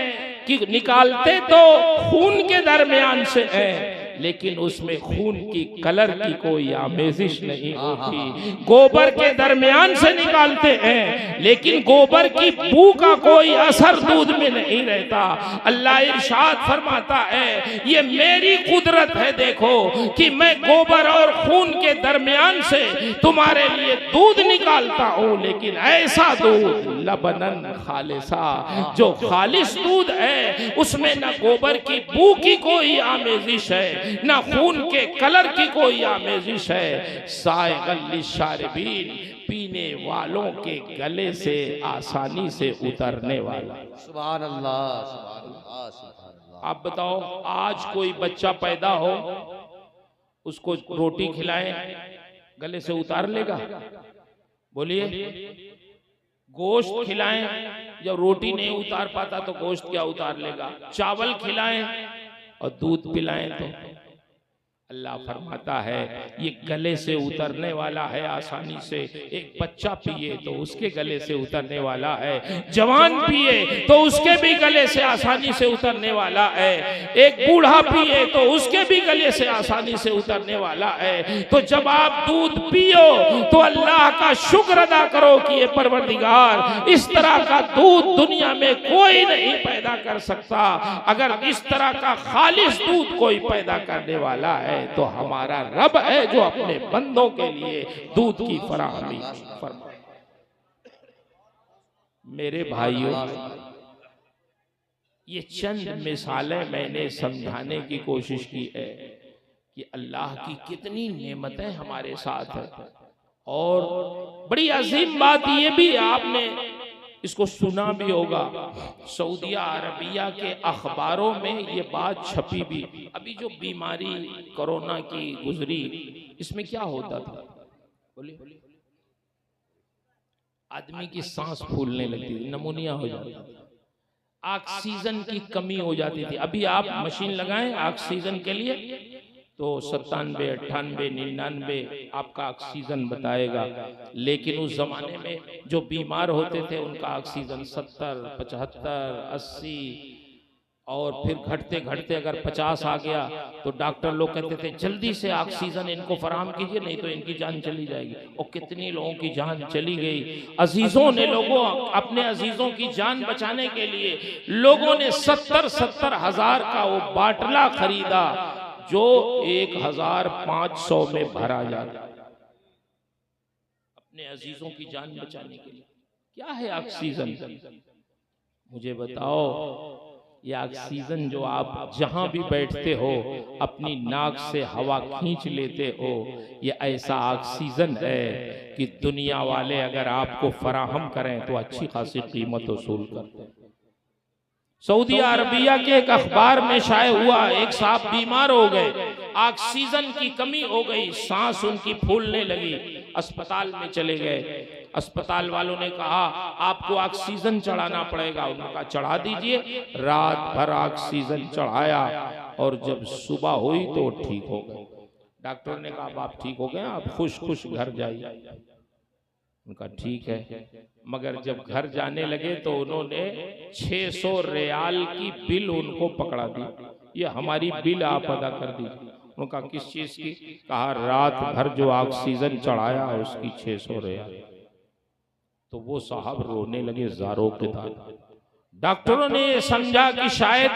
कि निकालते तो खून के दरमियान से है, लेकिन उसमें खून की कलर की कोई आमेजिश नहीं होती। गोबर के दरमियान से निकालते हैं, लेकिन गोबर की बू का कोई असर दूध में नहीं रहता। अल्लाह इरशाद फरमाता है ये मेरी कुदरत है, देखो कि मैं गोबर और खून के दरमियान से तुम्हारे लिए दूध निकालता हूँ, लेकिन ऐसा दूध लबनन खालिसा, जो खालिस दूध है उसमें न गोबर की बू की कोई आमेजिश है, ना खून के कलर की कोई आमेजिश है। साइगल लिशारिबीन, पीने वालों के गले से आसानी से उतरने वाला। सुभान अल्लाह, सुभान अल्लाह, सुभान अल्लाह। आप बताओ, आज कोई बच्चा पैदा हो, उसको रोटी खिलाएं, गले से उतार लेगा? बोलिए, गोश्त खिलाएं, जब रोटी नहीं उतार पाता तो गोश्त क्या उतार लेगा। चावल खिलाएं और दूध पिलाएं तो अल्लाह फरमाता है ये गले से उतरने वाला है आसानी से। एक बच्चा पिए तो उसके गले से उतरने वाला है, जवान पिए तो उसके भी गले से आसानी से उतरने वाला है, एक बूढ़ा पिए तो उसके भी गले से आसानी से उतरने वाला है। तो जब आप दूध पियो तो अल्लाह का शुक्र अदा करो कि ये परवरदिगार इस तरह का दूध दुनिया में कोई नहीं पैदा कर सकता। अगर इस तरह का खालिस दूध कोई पैदा करने वाला है तो हमारा रब है जो अपने बंदों के लिए दूध की फराहमी फरमाए। मेरे भाइयों, ये चंद मिसालें मैंने समझाने की कोशिश की है कि अल्लाह की कितनी नेमतें हमारे साथ है। और बड़ी अजीम बात ये भी आपने इसको सुना भी होगा, सऊदी अरबिया के अखबारों में ये बात छपी भी। अभी जो बीमारी कोरोना की गुजरी, इसमें क्या होता था बोलिए, आदमी की सांस फूलने लगती थी, नमूनिया हो जाता था, ऑक्सीजन की कमी हो जाती थी। अभी आप मशीन लगाएं ऑक्सीजन के लिए तो 97, 98, 99 आपका ऑक्सीजन बताएगा। लेकिन उस जमाने में जो बीमार होते थे उनका ऑक्सीजन 70, 75, 80 और फिर घटते घटते अगर 50 आ गया तो डॉक्टर लोग कहते थे जल्दी से ऑक्सीजन इनको फराहम कीजिए नहीं तो इनकी जान चली जाएगी। और कितनी लोगों की जान चली गई। अजीजों ने अपने अजीजों की जान बचाने के लिए लोगों ने 70 हज़ार का वो बाटला खरीदा जो 1500 में भरा जाता, अपने अजीजों की जान बचाने के लिए। क्या है ऑक्सीजन? मुझे बताओ, ये ऑक्सीजन जो आप जहां भी बैठते हो अपनी नाक से हवा खींच लेते हो, ये ऐसा ऑक्सीजन है कि दुनिया वाले अगर आपको फराहम करें तो अच्छी खासी कीमत वसूल करते हैं। सऊदी अरबिया के एक अखबार में शाये हुआ, एक साहब बीमार हो गए, ऑक्सीजन की कमी हो गई, सांस उनकी फूलने लगी, अस्पताल में चले गए। अस्पताल वालों ने कहा आपको ऑक्सीजन चढ़ाना पड़ेगा। उन्होंने कहा चढ़ा दीजिए। रात भर ऑक्सीजन चढ़ाया और जब सुबह हुई तो ठीक हो गए। डॉक्टर ने कहा आप ठीक हो गए, आप खुश खुश घर जाइए। उनका ठीक है, मगर जब घर जाने लगे तो उन्होंने 600 रियाल की बिल उनको पकड़ा दी, ये हमारी बिल आप अदा कर दीजिए। उनका किस चीज की? कहा रात भर जो ऑक्सीजन चढ़ाया उसकी 600 रियाल। तो वो साहब रोने लगे ज़ारों के साथ। डॉक्टरों ने समझा कि शायद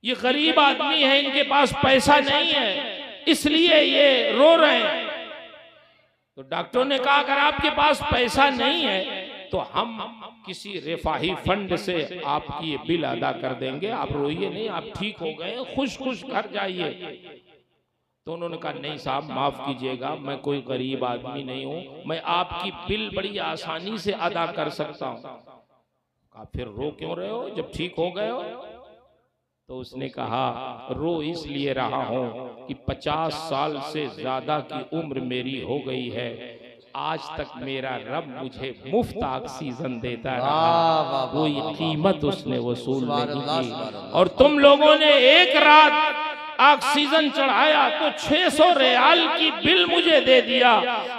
ये गरीब आदमी है, इनके पास पैसा नहीं है, इसलिए ये रो रहे हैं। तो डॉक्टरों ने कहा अगर आपके पास पैसा नहीं है तो हम किसी रिफाही फंड से आपकी ये बिल अदा कर देंगे, आप रोइए नहीं, आप ठीक हो गए, खुश खुश घर जाइए। तो उन्होंने कहा नहीं साहब माफ कीजिएगा, मैं कोई गरीब आदमी नहीं हूं, मैं आपकी बिल बड़ी आसानी से अदा कर सकता हूं। कहा फिर रो क्यों रहे हो जब ठीक हो गए हो? तो उसने कहा रो इसलिए रहा हूं कि 50 साल से ज्यादा की उम्र मेरी हो गई है, आज तक मेरा रब मुझे मुफ्त ऑक्सीजन देता रहा, कोई कीमत उसने वसूल नहीं की। और तुम लोगों ने एक रात ऑक्सीजन चढ़ाया तो 600 रियाल की बिल मुझे दे दिया।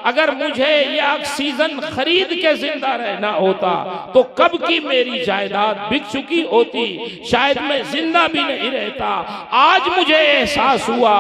अगर मुझे ये ऑक्सीजन खरीद के जिंदा रहना होता तो कब की मेरी जायदाद बिक चुकी होती, शायद मैं जिंदा भी नहीं रहता। आज मुझे एहसास हुआ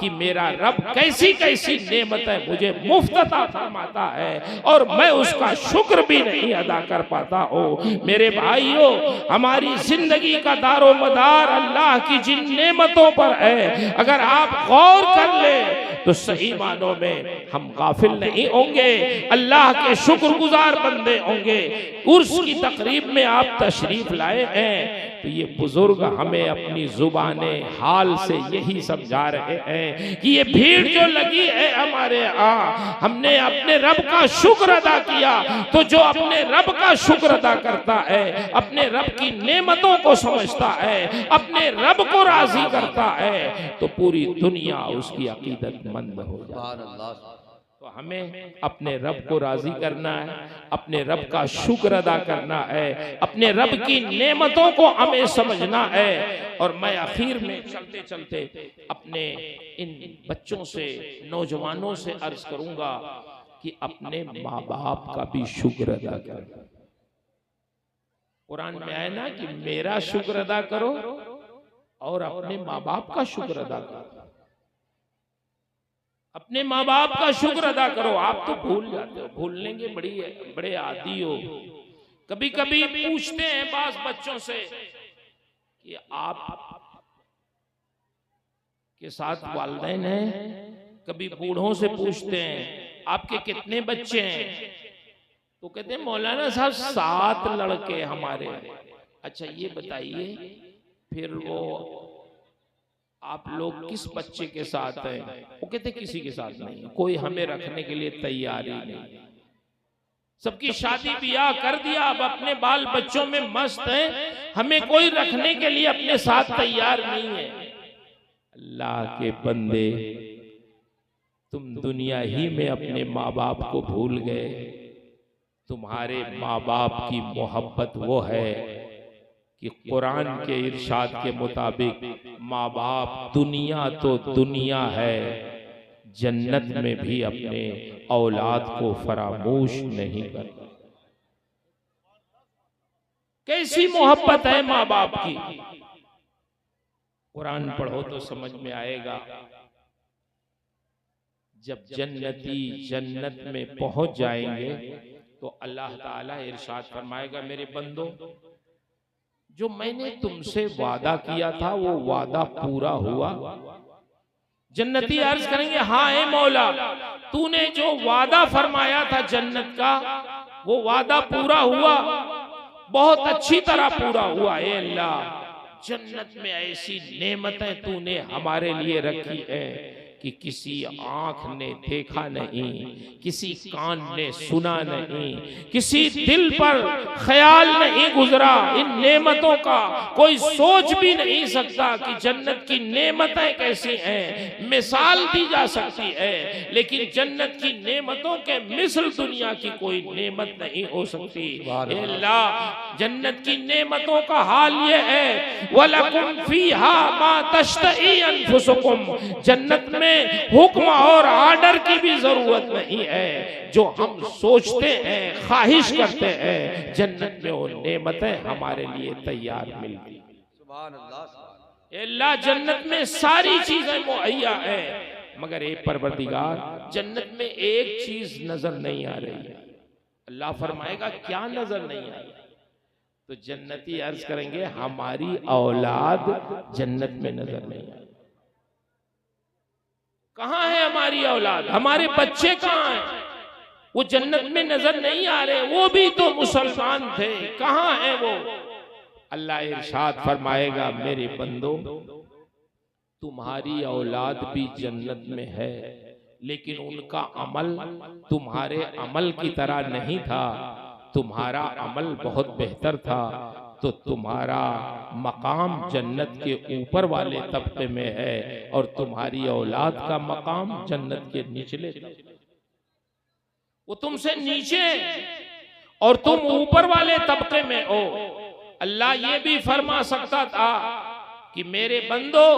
कि मेरा रब कैसी कैसी नेमतें मुझे मुफ्त अता फरमाता है और मैं उसका शुक्र भी नहीं अदा कर पाता हूँ। मेरे भाइयों, हमारी जिंदगी का दारो मदार अल्लाह की जिन नेमतों पर है, अगर आप गौर कर ले तो सही मानों में हम गाफिल नहीं होंगे, अल्लाह के शुक्रगुजार बंदे होंगे। उर्स की तकरीब में आप तशरीफ लाए हैं तो ये बुजुर्ग हमें अपनी जुबाने हाल से यही समझा रहे हैं कि ये भीड़ जो लगी है हमारे यहाँ, हमने अपने रब का शुक्र अदा किया। तो जो अपने रब का शुक्र अदा करता है, अपने रब की नेमतों को समझता है, अपने रब को राजी करता है, तो पूरी दुनिया उसकी अकीदतमंद हो जाती है। तो तो हमें अपने रब को राजी करना है, अपने रब का शुक्र अदा करना है, अपने रब की नेमतों को हमें समझना है। और मैं आखिर में चलते चलते अपने इन बच्चों से, नौजवानों से अर्ज करूंगा कि अपने माँ बाप का भी शुक्र अदा करो। कुरान में आया ना कि मेरा शुक्र अदा करो और अपने माँ बाप का शुक्र अदा करो। अपने माँ बाप का शुक्र अदा करो। आप तो भूल जाते हो, भूल लेंगे, बड़े आदी हो। कभी कभी पूछते हैं बास बच्चों से कि आप के साथ वालिदैन हैं। कभी बूढ़ों से पूछते हैं आपके कितने बच्चे हैं, तो कहते हैं मौलाना साहब 7 लड़के हमारे। अच्छा ये बताइए फिर वो आप लोग किस बच्चे के साथ हैं? वो कहते किसी के साथ नहीं, कोई हमें रखने के लिए तैयार ही नहीं। सबकी शादी ब्याह कर दिया, अब अपने बाल बच्चों में मस्त हैं, हमें कोई रखने के लिए अपने साथ तैयार नहीं है। अल्लाह के बंदे, तुम दुनिया ही में अपने माँ बाप को भूल गए। तुम्हारे माँ बाप की मोहब्बत वो है कि कुरान के इरशाद के मुताबिक माँ बाप दुनिया तो दुनिया है, जन्नत में भी अपने औलाद को फरामोश नहीं करता। कैसी मोहब्बत है माँ बाप की, कुरान पढ़ो तो समझ में आएगा। जब जन्नती जन्नत में पहुंच जाएंगे तो अल्लाह ताला इरशाद फरमाएगा, मेरे बंदो जो मैंने तुमसे वादा किया था वो वादा पूरा हुआ। जन्नती अर्ज करेंगे, हाँ ए मौला, तूने जो वादा फरमाया था जन्नत का वो वादा पूरा हुआ, बहुत अच्छी तरह पूरा हुआ। ए अल्लाह, जन्नत में ऐसी नेमतें तूने हमारे लिए रखी है कि किसी आंख ने देखा नहीं, किसी कान ने सुना नहीं, किसी दिल पर ख्याल नहीं गुजरा। इन नेमतों का कोई सोच भी नहीं सकता कि जन्नत की नेमतें कैसी हैं। मिसाल दी जा सकती है, लेकिन जन्नत की नेमतों के मिसल दुनिया की कोई नेमत नहीं हो सकती। अल्लाह, जन्नत की नेमतों का हाल ये है, वलकुम फीहा मा तश्तही अनफुसुकुम, जन्नत में हुक्म और आर्डर की भी जरूरत नहीं है। जो हम सोचते हैं, ख्वाहिश करते हैं, जन्नत में वो नेमतें हमारे लिए तैयार मिल गई। सुभान अल्लाह। अल्लाह, जन्नत में सारी चीजें मुहैया है, मगर एक परवरदिगार, जन्नत में एक चीज नजर नहीं आ रही है। अल्लाह फरमाएगा, क्या नजर नहीं आ रही? तो जन्नती अर्ज करेंगे, हमारी औलाद जन्नत में नजर नहीं आ रही। कहाँ है हमारी औलाद? हमारे बच्चे कहाँ हैं? वो जन्नत में नजर नहीं आ रहे। वो भी तो मुसलमान थे, कहाँ है वो? अल्लाह इरशाद फरमाएगा, मेरे बंदो, तुम्हारी औलाद भी जन्नत में है, लेकिन उनका अमल तुम्हारे अमल की तरह नहीं था। तुम्हारा अमल बहुत बेहतर था, तो तुम्हारा मकाम जन्नत के ऊपर वाले तबके में है, और तुम्हारी औलाद का मकाम जन्नत के निचले तबके। वो तुमसे नीचे और तुम ऊपर वाले तबके में हो। अल्लाह ये भी फरमा सकता था कि मेरे बंदो,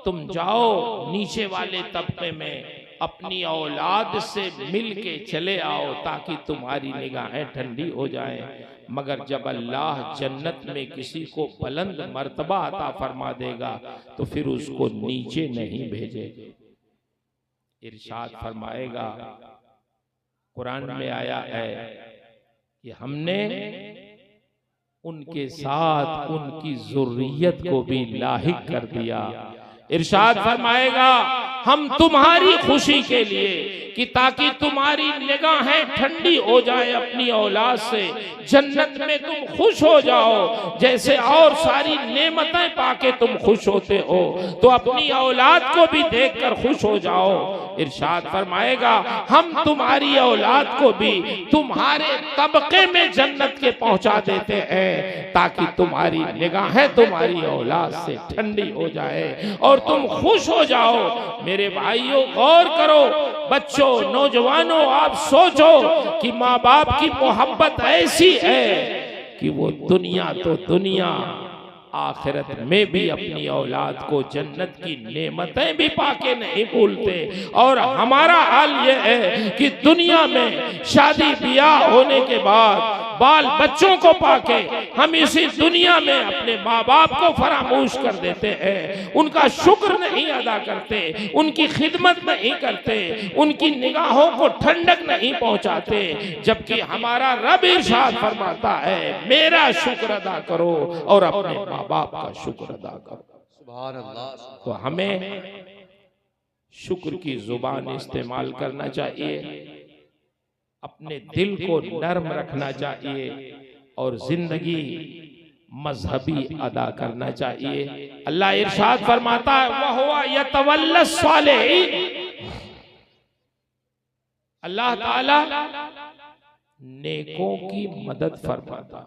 तुम जाओ नीचे वाले तबके में, अपनी औलाद से मिल के चले आओ ताकि तुम्हारी निगाहें ठंडी हो जाएं। मगर जब अल्लाह जन्नत में किसी को बुलंद मर्तबा अता फरमा देगा तो फिर उसको नीचे नहीं भेजेगा। इरशाद फरमाएगा, कुरान में आया है कि हमने उनके साथ उनकी ज़ुर्रियत को भी लाहिक कर दिया। इरशाद फरमाएगा, हम तुम्हारी खुशी के लिए, कि ताकि तुम्हारी निगाहें ठंडी हो जाए अपनी औलाद से, जन्नत में तुम खुश हो जाओ, जैसे और सारी नेमतें पाके तुम खुश होते हो, तो अपनी औलाद को भी देखकर खुश हो जाओ। इरशाद फरमाएगा, हम तुम्हारी औलाद को भी तुम्हारे तबके में जन्नत के पहुंचा देते हैं, ताकि तुम्हारी निगाहें तुम्हारी औलाद से ठंडी हो जाए और तुम खुश हो जाओ। मेरे भाइयों गौर करो, बच्चों नौजवानों, आप सोचो कि माँ बाप की मोहब्बत ऐसी है कि वो दुनिया तो दुनिया, आखिरत में भी अपनी औलाद को जन्नत की नेमतें भी पाके नहीं भूलते। और हमारा हाल ये है कि दुनिया में शादी ब्याह होने के बाद बाल बच्चों को पाके हम इसी दुनिया में अपने माँ बाप को फरामोश कर देते हैं, उनका शुक्र नहीं अदा करते, उनकी खिदमत नहीं करते, उनकी निगाहों को ठंडक नहीं पहुंचाते, जबकि हमारा रब इरशाद फरमाता है मेरा शुक्र अदा करो और अपने माँ बाप का शुक्र अदा करो। सुभान अल्लाह। तो हमें शुक्र की जुबान इस्तेमाल करना चाहिए, अपने दिल को नर्म रखना चाहिए और जिंदगी मजहबी अदा करना चाहिए। अल्लाह इरशाद फरमाता है वहुवा यतवल्लस सालिहीन, अल्लाह ताला नेकों की मदद फरमाता,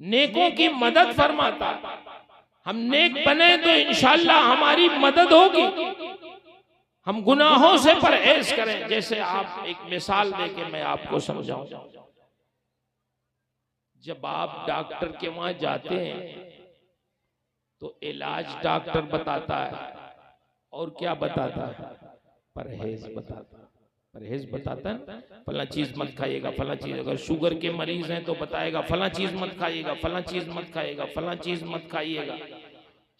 नेकों की मदद फरमाता। हम नेक बने तो इंशाअल्लाह हमारी मदद होगी। हम गुनाहों से परहेज करें। जैसे आप एक मिसाल देके मैं आपको समझाऊं, जब आप डॉक्टर के वहां जाते हैं तो इलाज डॉक्टर बताता है और क्या बताता है? परहेज बताता है। परहेज बताता है फला चीज मत खाइएगा, फला चीज, अगर शुगर के मरीज हैं तो बताएगा फला चीज मत खाइएगा, फला चीज मत खाइएगा, फला चीज मत खाइएगा।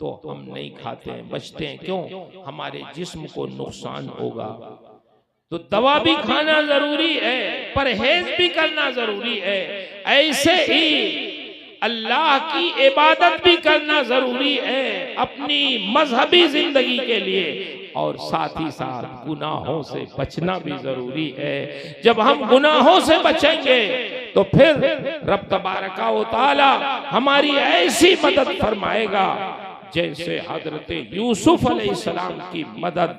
तो हम नहीं खाते हैं, बचते हैं। क्यों? हमारे जिस्म को नुकसान होगा। तो दवा भी खाना जरूरी है, परहेज भी करना जरूरी है। ऐसे ही अल्लाह की इबादत भी करना जरूरी है अपनी मजहबी जिंदगी के लिए, और साथ ही साथ गुनाहों से बचना भी जरूरी है। जब हम गुनाहों से बचेंगे तो फिर रब तबारका व तआला हमारी ऐसी मदद फरमाएगा जैसे हजरत यूसुफ अलैहिस्सलाम की मदद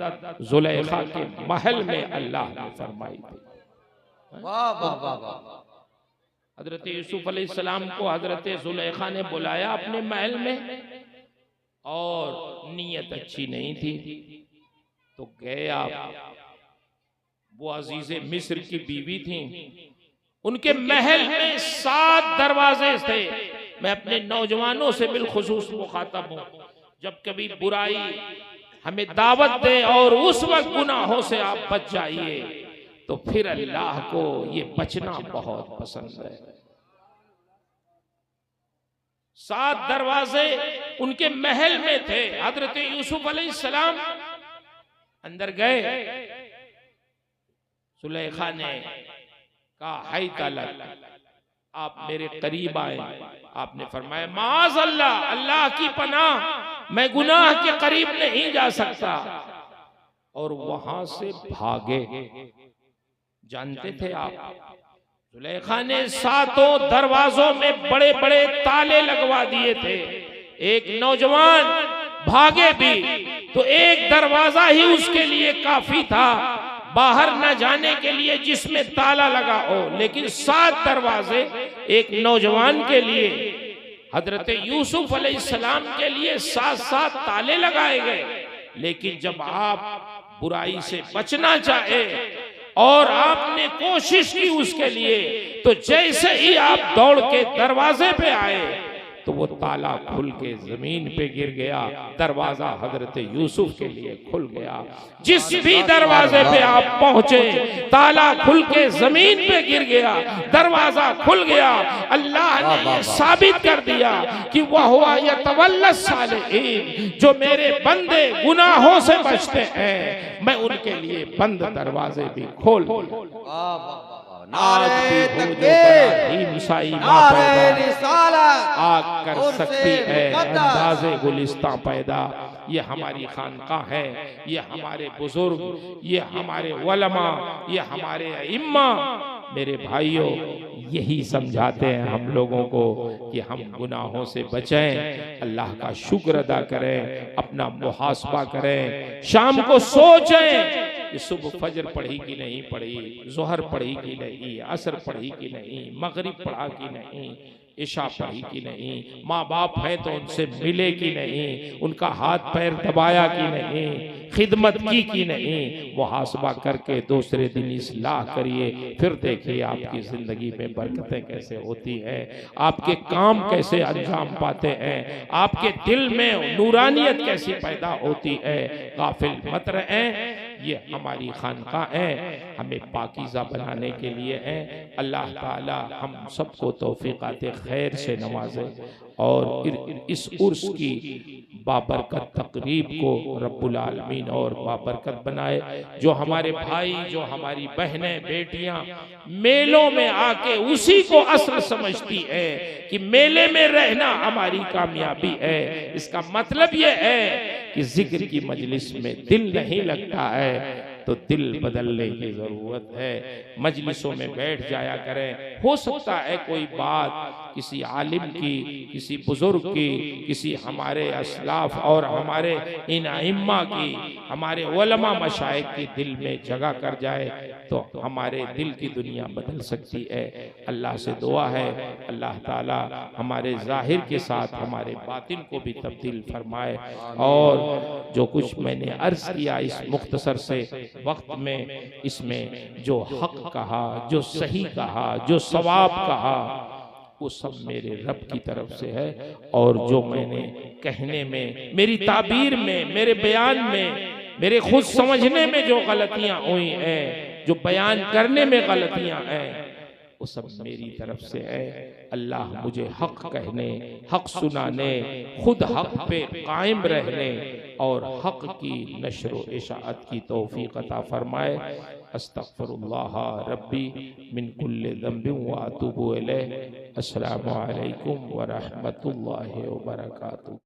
जुलेखा के महल में अल्लाह ने फरमाई थी। वाह वाह वाह वाह। हजरत यूसुफ अलैहिस्सलाम को हजरत जुलेखा ने बुलाया अपने महल में, और नीयत अच्छी नहीं थी तो गए आप। वो अजीज़े मिस्र की बीवी थी, उनके महल में 7 दरवाजे थे। मैं अपने नौजवानों से बिलखुसूस मुखातब हूं, जब कभी बुराई हमें दावत दे और उस वक्त गुनाहों से आप बच जाइए तो फिर अल्लाह को ये बचना बहुत पसंद है। 7 दरवाजे उनके महल में थे। हजरत यूसुफ अलैहिस्सलाम अंदर गए, सुलेखा ने कहा हाय तलक, आप मेरे करीब आए। आपने फरमाया माज़ अल्लाह, अल्लाह की पनाह, मैं गुनाह के करीब नहीं जा सकता। और वहां से भागे। जानते थे आप, जुलेखा ने 7 दरवाजों में बड़े बड़े ताले लगवा दिए थे। एक नौजवान भागे भी तो एक दरवाजा ही उसके लिए काफी था बाहर न जाने के लिए जिसमें ताला लगा हो, लेकिन 7 दरवाजे एक नौजवान के लिए, हजरत यूसुफ अलैहिस्सलाम के लिए 7 ताले लगाए गए। लेकिन जब आप बुराई से बचना चाहे और आपने कोशिश की उसके लिए, तो जैसे ही आप दौड़ के दरवाजे पे आए तो वो ताला खुल के जमीन पे गिर गया। दरवाजा हजरत यूसुफ के लिए खुल गया। जिस भी दरवाजे पे आप पहुंचे ताला खुल के जमीन पे गिर गया, दरवाजा खुल गया। अल्लाह ने ये साबित कर दिया कि वह हुआ यतवल्लस सालिहीन, जो मेरे बंदे गुनाहों से बचते हैं मैं उनके लिए बंद दरवाजे भी खोल आज भी हो जो बड़ा ईसाई आग कर सकती है अंदाज़े गुलिस्तां पैदा। ये हमारी खानका है, ये हमारे बुजुर्ग, ये हमारे उलमा, ये हमारे इम्मा, मेरे भाइयों यही समझाते हैं हम लोगों को कि हम गुनाहों से बचें, अल्लाह का शुक्र अदा करें, अपना मुहासबा करें, शाम को सोचें कि सुबह फजर पढ़ी कि नहीं पढ़ी, जोहर पढ़ी कि नहीं, असर पढ़ी कि नहीं, मगरिब पढ़ा कि नहीं, इशा पढ़ी कि नहीं, माँ बाप हैं तो उनसे मिले कि नहीं, उनका हाथ पैर दबाया कि नहीं, खिदमत की कि नहीं, मुहासबा करके दूसरे दिन इस्लाह करिए। फिर देखिए आपकी जिंदगी में बरकतें कैसे होती हैं, आपके काम कैसे अंजाम पाते हैं, आपके दिल में नूरानियत कैसी पैदा होती है। गाफिल मत रहें, ये हमारी खानकाहें हमें पाकीज़ा बनाने के लिए हैं। अल्लाह ताला हम सबको तौफीक़ात खैर से नवाजे और इस उर्स की बाबरकत तकरीब को रब्बुल आलमीन और बाबरकत बनाए। जो हमारे भाई, जो हमारी बहनें बेटियां मेलों में आके उसी को असल समझती है कि मेले में रहना हमारी कामयाबी है, इसका मतलब ये है कि जिक्र की मजलिस में दिल नहीं लगता है तो दिल बदलने की जरूरत है। मजलिसों में बैठ जाया करें। हो सकता है कोई बात किसी आलिम की, किसी बुजुर्ग की, किसी हमारे असलाफ और हमारे इन अइम्मा की, हमारे उलमा मशाइख की दिल में जगह कर जाए तो हमारे दिल की दुनिया बदल सकती है। अल्लाह से दुआ है अल्लाह ताला हमारे जाहिर के साथ हमारे बातिन को भी तब्दील फरमाए। और जो कुछ मैंने अर्ज किया इस मुख्तसर से वक्त में, इसमें जो हक कहा, जो सही कहा, जो सवाब कहा, वो सब मेरे रब की तरफ से है। और जो मैंने कहने में, मेरी ताबीर में, मेरे बयान में, मेरे खुद समझने में जो गलतियां हुई हैं, जो बयान करने में गलतियां हैं, वो सब मेरी तरफ से है। अल्लाह मुझे हक कहने, हक सुनाने, खुद हक पे कायम रहने और हक की नशर व इशाअत की तौफीक अता फरमाए। अस्तगफिरुल्लाह रब्बी मिन कुल्लि ज़ंबिन व अतूबु इलैह। अस्सलामु अलैकुम व रहमतुल्लाहि व बरकातुहू।